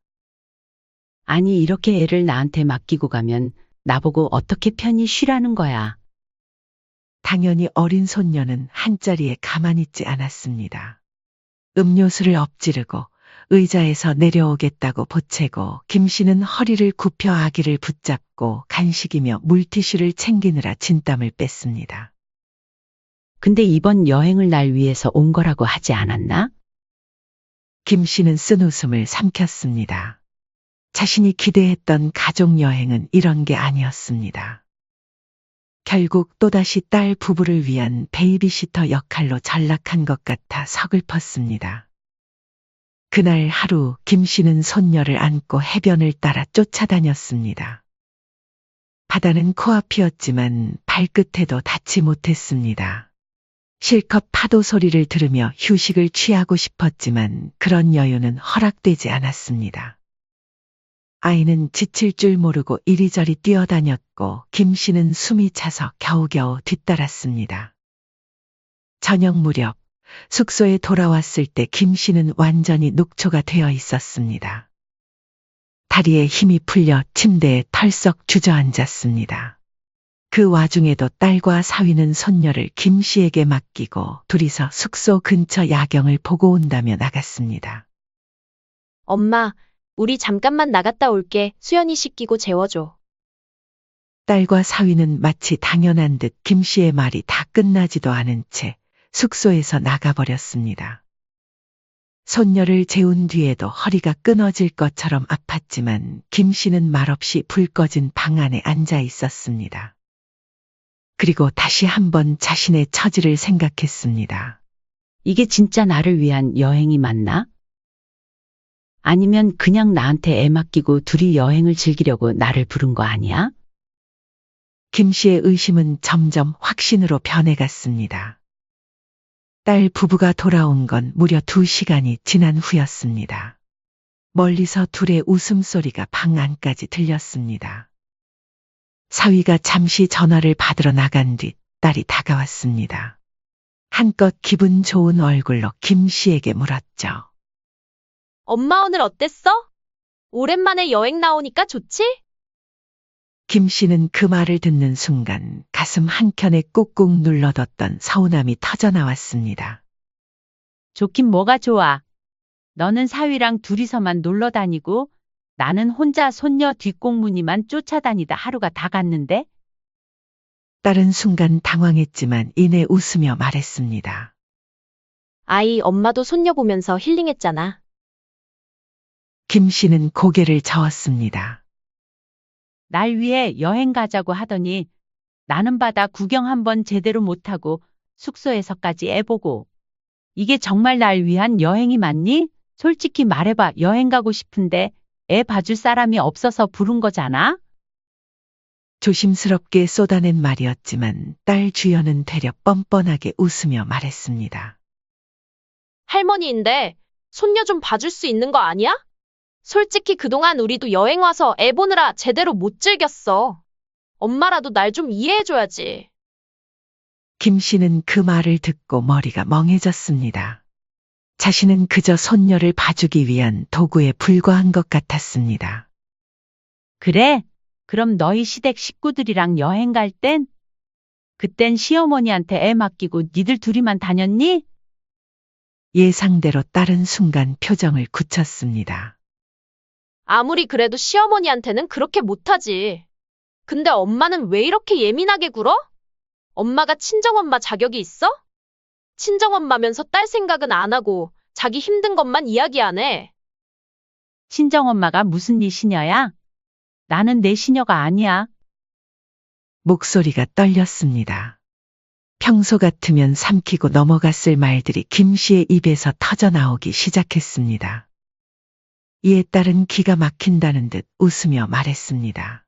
아니, 이렇게 애를 나한테 맡기고 가면 나보고 어떻게 편히 쉬라는 거야. 당연히 어린 손녀는 한자리에 가만히 있지 않았습니다. 음료수를 엎지르고 의자에서 내려오겠다고 보채고 김 씨는 허리를 굽혀 아기를 붙잡고 간식이며 물티슈를 챙기느라 진땀을 뺐습니다. 근데 이번 여행을 날 위해서 온 거라고 하지 않았나? 김 씨는 쓴 웃음을 삼켰습니다. 자신이 기대했던 가족 여행은 이런 게 아니었습니다. 결국 또다시 딸 부부를 위한 베이비시터 역할로 전락한 것 같아 서글펐습니다. 그날 하루 김 씨는 손녀를 안고 해변을 따라 쫓아다녔습니다. 바다는 코앞이었지만 발끝에도 닿지 못했습니다. 실컷 파도 소리를 들으며 휴식을 취하고 싶었지만 그런 여유는 허락되지 않았습니다. 아이는 지칠 줄 모르고 이리저리 뛰어다녔고 김 씨는 숨이 차서 겨우겨우 뒤따랐습니다. 저녁 무렵 숙소에 돌아왔을 때 김 씨는 완전히 녹초가 되어 있었습니다. 다리에 힘이 풀려 침대에 털썩 주저앉았습니다. 그 와중에도 딸과 사위는 손녀를 김 씨에게 맡기고 둘이서 숙소 근처 야경을 보고 온다며 나갔습니다. 엄마, 우리 잠깐만 나갔다 올게. 수연이 씻기고 재워줘. 딸과 사위는 마치 당연한 듯 김 씨의 말이 다 끝나지도 않은 채 숙소에서 나가버렸습니다. 손녀를 재운 뒤에도 허리가 끊어질 것처럼 아팠지만 김 씨는 말없이 불 꺼진 방 안에 앉아 있었습니다. 그리고 다시 한번 자신의 처지를 생각했습니다. 이게 진짜 나를 위한 여행이 맞나? 아니면 그냥 나한테 애 맡기고 둘이 여행을 즐기려고 나를 부른 거 아니야? 김 씨의 의심은 점점 확신으로 변해갔습니다. 딸 부부가 돌아온 건 무려 2시간이 지난 후였습니다. 멀리서 둘의 웃음소리가 방 안까지 들렸습니다. 사위가 잠시 전화를 받으러 나간 뒤 딸이 다가왔습니다. 한껏 기분 좋은 얼굴로 김 씨에게 물었죠. 엄마 오늘 어땠어? 오랜만에 여행 나오니까 좋지? 김 씨는 그 말을 듣는 순간 가슴 한켠에 꾹꾹 눌러뒀던 서운함이 터져나왔습니다. 좋긴 뭐가 좋아. 너는 사위랑 둘이서만 놀러 다니고 나는 혼자 손녀 뒷공무니만 쫓아다니다 하루가 다 갔는데? 딸은 순간 당황했지만 이내 웃으며 말했습니다. 아이, 엄마도 손녀 보면서 힐링했잖아. 김 씨는 고개를 저었습니다. 날 위해 여행 가자고 하더니 나는 바다 구경 한번 제대로 못하고 숙소에서까지 애 보고. 이게 정말 날 위한 여행이 맞니? 솔직히 말해봐. 여행 가고 싶은데 애 봐줄 사람이 없어서 부른 거잖아? 조심스럽게 쏟아낸 말이었지만 딸 주연은 되려 뻔뻔하게 웃으며 말했습니다. 할머니인데 손녀 좀 봐줄 수 있는 거 아니야? 솔직히 그동안 우리도 여행 와서 애 보느라 제대로 못 즐겼어. 엄마라도 날 좀 이해해줘야지. 김 씨는 그 말을 듣고 머리가 멍해졌습니다. 자신은 그저 손녀를 봐주기 위한 도구에 불과한 것 같았습니다. 그래? 그럼 너희 시댁 식구들이랑 여행 갈 땐? 그땐 시어머니한테 애 맡기고 니들 둘이만 다녔니? 예상대로 딸은 순간 표정을 굳혔습니다. 아무리 그래도 시어머니한테는 그렇게 못하지. 근데 엄마는 왜 이렇게 예민하게 굴어? 엄마가 친정엄마 자격이 있어? 친정엄마면서 딸 생각은 안 하고 자기 힘든 것만 이야기 안 해. 친정엄마가 무슨 네 시녀야? 나는 내 시녀가 아니야. 목소리가 떨렸습니다. 평소 같으면 삼키고 넘어갔을 말들이 김 씨의 입에서 터져나오기 시작했습니다. 이에 딸은 기가 막힌다는 듯 웃으며 말했습니다.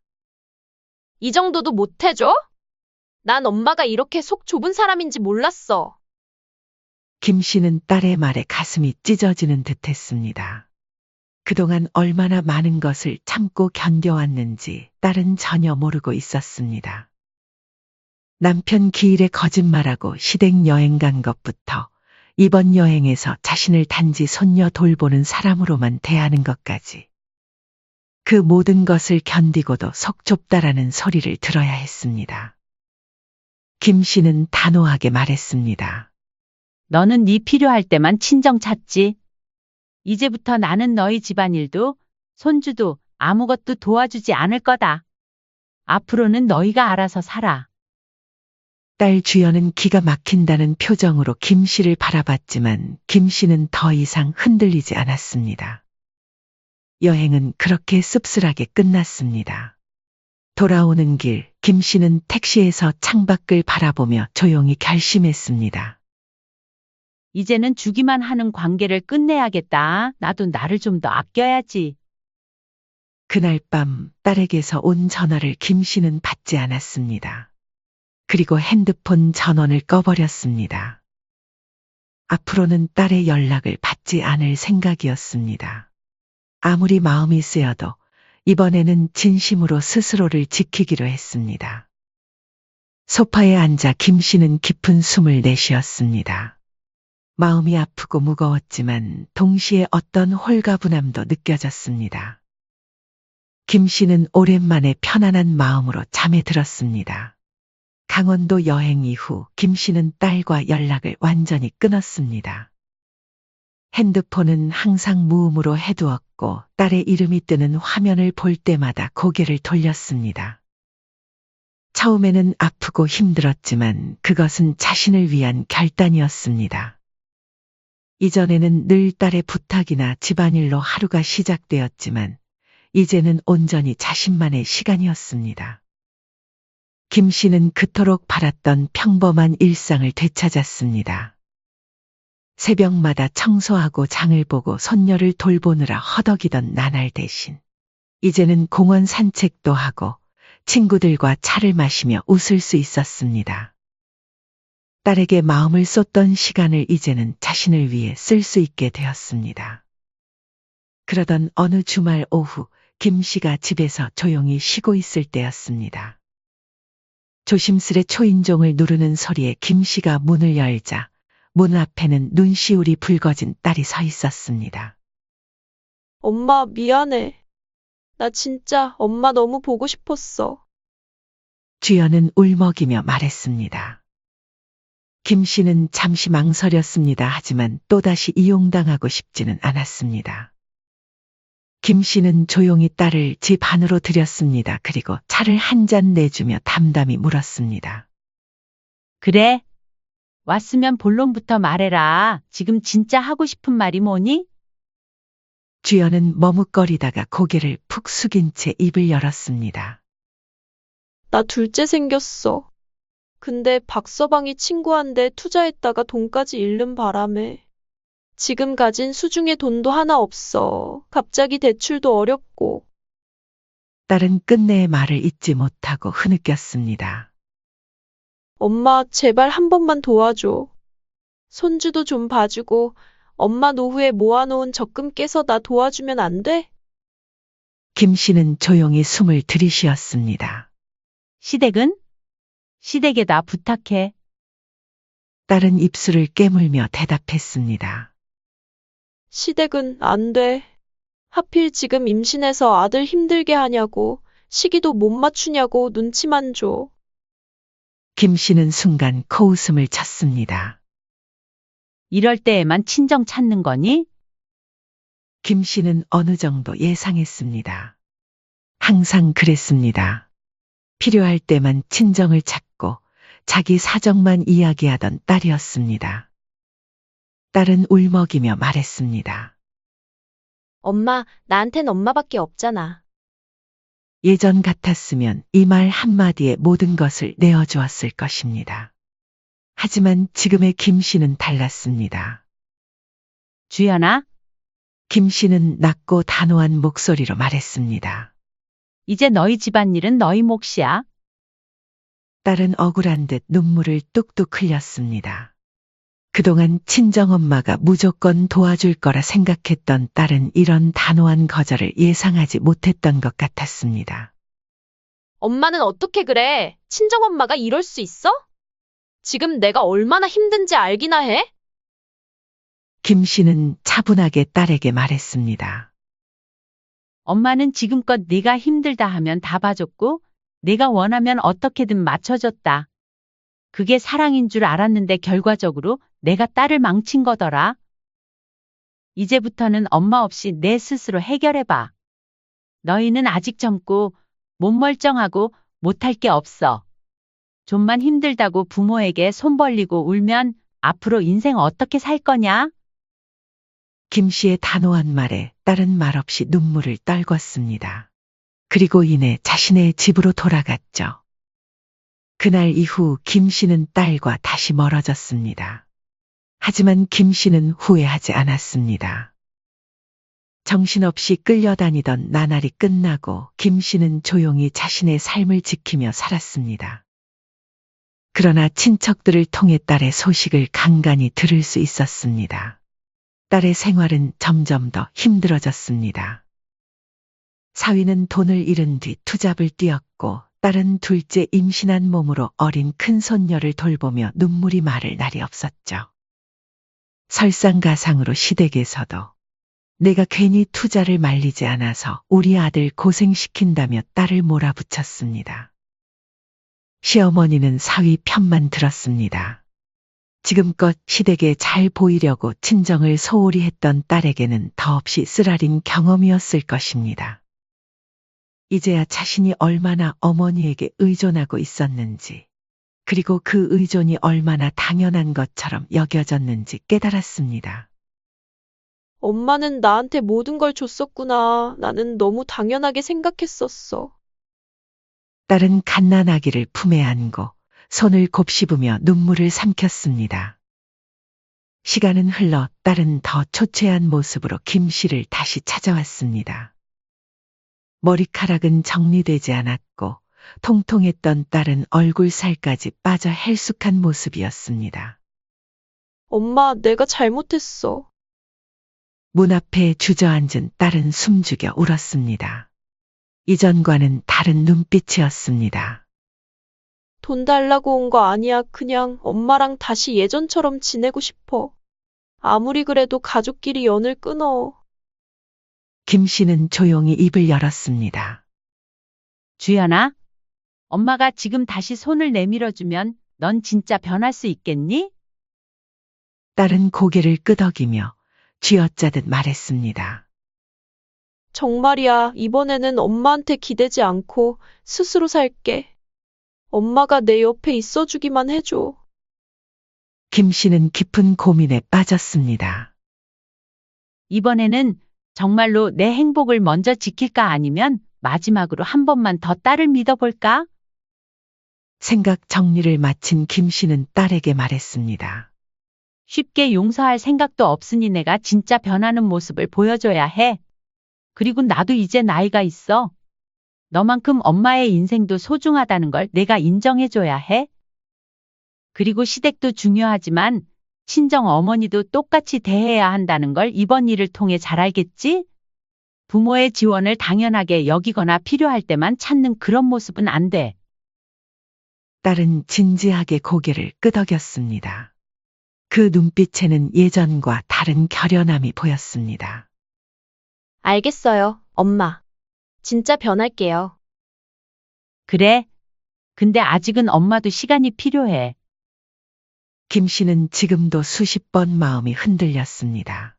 이 정도도 못 해줘? 난 엄마가 이렇게 속 좁은 사람인지 몰랐어. 김 씨는 딸의 말에 가슴이 찢어지는 듯 했습니다. 그동안 얼마나 많은 것을 참고 견뎌왔는지 딸은 전혀 모르고 있었습니다. 남편 기일에 거짓말하고 시댁 여행 간 것부터 이번 여행에서 자신을 단지 손녀 돌보는 사람으로만 대하는 것까지. 그 모든 것을 견디고도 속 좁다라는 소리를 들어야 했습니다. 김 씨는 단호하게 말했습니다. 너는 네 필요할 때만 친정 찾지. 이제부터 나는 너희 집안일도 손주도 아무것도 도와주지 않을 거다. 앞으로는 너희가 알아서 살아. 딸 주연은 기가 막힌다는 표정으로 김 씨를 바라봤지만 김 씨는 더 이상 흔들리지 않았습니다. 여행은 그렇게 씁쓸하게 끝났습니다. 돌아오는 길, 김 씨는 택시에서 창밖을 바라보며 조용히 결심했습니다. 이제는 주기만 하는 관계를 끝내야겠다. 나도 나를 좀 더 아껴야지. 그날 밤 딸에게서 온 전화를 김 씨는 받지 않았습니다. 그리고 핸드폰 전원을 꺼버렸습니다. 앞으로는 딸의 연락을 받지 않을 생각이었습니다. 아무리 마음이 쓰여도 이번에는 진심으로 스스로를 지키기로 했습니다. 소파에 앉아 김 씨는 깊은 숨을 내쉬었습니다. 마음이 아프고 무거웠지만 동시에 어떤 홀가분함도 느껴졌습니다. 김 씨는 오랜만에 편안한 마음으로 잠에 들었습니다. 강원도 여행 이후 김 씨는 딸과 연락을 완전히 끊었습니다. 핸드폰은 항상 무음으로 해두었고 딸의 이름이 뜨는 화면을 볼 때마다 고개를 돌렸습니다. 처음에는 아프고 힘들었지만 그것은 자신을 위한 결단이었습니다. 이전에는 늘 딸의 부탁이나 집안일로 하루가 시작되었지만 이제는 온전히 자신만의 시간이었습니다. 김 씨는 그토록 바랐던 평범한 일상을 되찾았습니다. 새벽마다 청소하고 장을 보고 손녀를 돌보느라 허덕이던 나날 대신 이제는 공원 산책도 하고 친구들과 차를 마시며 웃을 수 있었습니다. 딸에게 마음을 쏟던 시간을 이제는 자신을 위해 쓸 수 있게 되었습니다. 그러던 어느 주말 오후 김 씨가 집에서 조용히 쉬고 있을 때였습니다. 조심스레 초인종을 누르는 소리에 김 씨가 문을 열자 문 앞에는 눈시울이 붉어진 딸이 서 있었습니다. 엄마, 미안해. 나 진짜 엄마 너무 보고 싶었어. 주연은 울먹이며 말했습니다. 김 씨는 잠시 망설였습니다. 하지만 또다시 이용당하고 싶지는 않았습니다. 김 씨는 조용히 딸을 집 안으로 들였습니다. 그리고 차를 한 잔 내주며 담담히 물었습니다. 그래? 왔으면 본론부터 말해라. 지금 진짜 하고 싶은 말이 뭐니? 주연은 머뭇거리다가 고개를 푹 숙인 채 입을 열었습니다. 나 둘째 생겼어. 근데 박서방이 친구한테 투자했다가 돈까지 잃는 바람에 지금 가진 수중에 돈도 하나 없어. 갑자기 대출도 어렵고. 딸은 끝내 말을 잇지 못하고 흐느꼈습니다. 엄마, 제발 한 번만 도와줘. 손주도 좀 봐주고 엄마 노후에 모아놓은 적금 깨서 나 도와주면 안 돼? 김 씨는 조용히 숨을 들이쉬었습니다. 시댁은? 시댁에 나 부탁해. 딸은 입술을 깨물며 대답했습니다. 시댁은 안 돼. 하필 지금 임신해서 아들 힘들게 하냐고, 시기도 못 맞추냐고 눈치만 줘. 김 씨는 순간 코웃음을 쳤습니다. 이럴 때에만 친정 찾는 거니? 김 씨는 어느 정도 예상했습니다. 항상 그랬습니다. 필요할 때만 친정을 찾고 자기 사정만 이야기하던 딸이었습니다. 딸은 울먹이며 말했습니다. 엄마, 나한텐 엄마밖에 없잖아. 예전 같았으면 이 말 한마디에 모든 것을 내어주었을 것입니다. 하지만 지금의 김 씨는 달랐습니다. 주연아, 김 씨는 낮고 단호한 목소리로 말했습니다. 이제 너희 집안일은 너희 몫이야. 딸은 억울한 듯 눈물을 뚝뚝 흘렸습니다. 그동안 친정엄마가 무조건 도와줄 거라 생각했던 딸은 이런 단호한 거절을 예상하지 못했던 것 같았습니다. 엄마는 어떻게 그래? 친정엄마가 이럴 수 있어? 지금 내가 얼마나 힘든지 알기나 해? 김 씨는 차분하게 딸에게 말했습니다. 엄마는 지금껏 네가 힘들다 하면 다 봐줬고 네가 원하면 어떻게든 맞춰줬다. 그게 사랑인 줄 알았는데 결과적으로 내가 딸을 망친 거더라. 이제부터는 엄마 없이 내 스스로 해결해봐. 너희는 아직 젊고 몸 멀쩡하고 못할 게 없어. 좀만 힘들다고 부모에게 손 벌리고 울면 앞으로 인생 어떻게 살 거냐? 김 씨의 단호한 말에 딸은 말없이 눈물을 떨궜습니다. 그리고 이내 자신의 집으로 돌아갔죠. 그날 이후 김 씨는 딸과 다시 멀어졌습니다. 하지만 김 씨는 후회하지 않았습니다. 정신없이 끌려다니던 나날이 끝나고 김 씨는 조용히 자신의 삶을 지키며 살았습니다. 그러나 친척들을 통해 딸의 소식을 간간히 들을 수 있었습니다. 딸의 생활은 점점 더 힘들어졌습니다. 사위는 돈을 잃은 뒤 투잡을 뛰었고 딸은 둘째 임신한 몸으로 어린 큰손녀를 돌보며 눈물이 마를 날이 없었죠. 설상가상으로 시댁에서도 내가 괜히 투자를 말리지 않아서 우리 아들 고생시킨다며 딸을 몰아붙였습니다. 시어머니는 사위 편만 들었습니다. 지금껏 시댁에 잘 보이려고 친정을 소홀히 했던 딸에게는 더없이 쓰라린 경험이었을 것입니다. 이제야 자신이 얼마나 어머니에게 의존하고 있었는지, 그리고 그 의존이 얼마나 당연한 것처럼 여겨졌는지 깨달았습니다. 엄마는 나한테 모든 걸 줬었구나. 나는 너무 당연하게 생각했었어. 딸은 갓난아기를 품에 안고 손을 곱씹으며 눈물을 삼켰습니다. 시간은 흘러 딸은 더 초췌한 모습으로 김 씨를 다시 찾아왔습니다. 머리카락은 정리되지 않았고 통통했던 딸은 얼굴 살까지 빠져 헬쑥한 모습이었습니다. 엄마, 내가 잘못했어. 문 앞에 주저앉은 딸은 숨죽여 울었습니다. 이전과는 다른 눈빛이었습니다. 돈 달라고 온 거 아니야. 그냥 엄마랑 다시 예전처럼 지내고 싶어. 아무리 그래도 가족끼리 연을 끊어. 김 씨는 조용히 입을 열었습니다. 주연아, 엄마가 지금 다시 손을 내밀어주면 넌 진짜 변할 수 있겠니? 딸은 고개를 끄덕이며 쥐어짜듯 말했습니다. 정말이야. 이번에는 엄마한테 기대지 않고 스스로 살게. 엄마가 내 옆에 있어주기만 해줘. 김 씨는 깊은 고민에 빠졌습니다. 이번에는 정말로 내 행복을 먼저 지킬까 아니면 마지막으로 한 번만 더 딸을 믿어볼까? 생각 정리를 마친 김 씨는 딸에게 말했습니다. 쉽게 용서할 생각도 없으니 내가 진짜 변하는 모습을 보여줘야 해. 그리고 나도 이제 나이가 있어. 너만큼 엄마의 인생도 소중하다는 걸 내가 인정해줘야 해. 그리고 시댁도 중요하지만 친정 어머니도 똑같이 대해야 한다는 걸 이번 일을 통해 잘 알겠지? 부모의 지원을 당연하게 여기거나 필요할 때만 찾는 그런 모습은 안 돼. 딸은 진지하게 고개를 끄덕였습니다. 그 눈빛에는 예전과 다른 결연함이 보였습니다. 알겠어요, 엄마. 진짜 변할게요. 그래. 근데 아직은 엄마도 시간이 필요해. 김 씨는 지금도 수십 번 마음이 흔들렸습니다.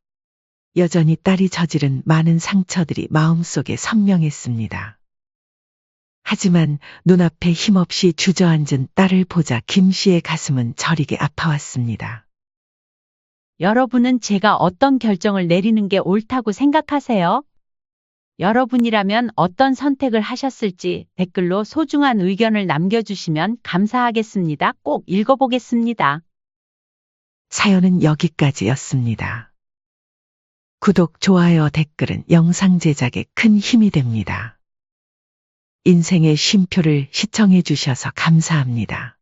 여전히 딸이 저지른 많은 상처들이 마음속에 선명했습니다. 하지만 눈앞에 힘없이 주저앉은 딸을 보자 김 씨의 가슴은 저리게 아파왔습니다. 여러분은 제가 어떤 결정을 내리는 게 옳다고 생각하세요? 여러분이라면 어떤 선택을 하셨을지 댓글로 소중한 의견을 남겨주시면 감사하겠습니다. 꼭 읽어보겠습니다. 사연은 여기까지였습니다. 구독, 좋아요, 댓글은 영상 제작에 큰 힘이 됩니다. 인생의 쉼표를 시청해 주셔서 감사합니다.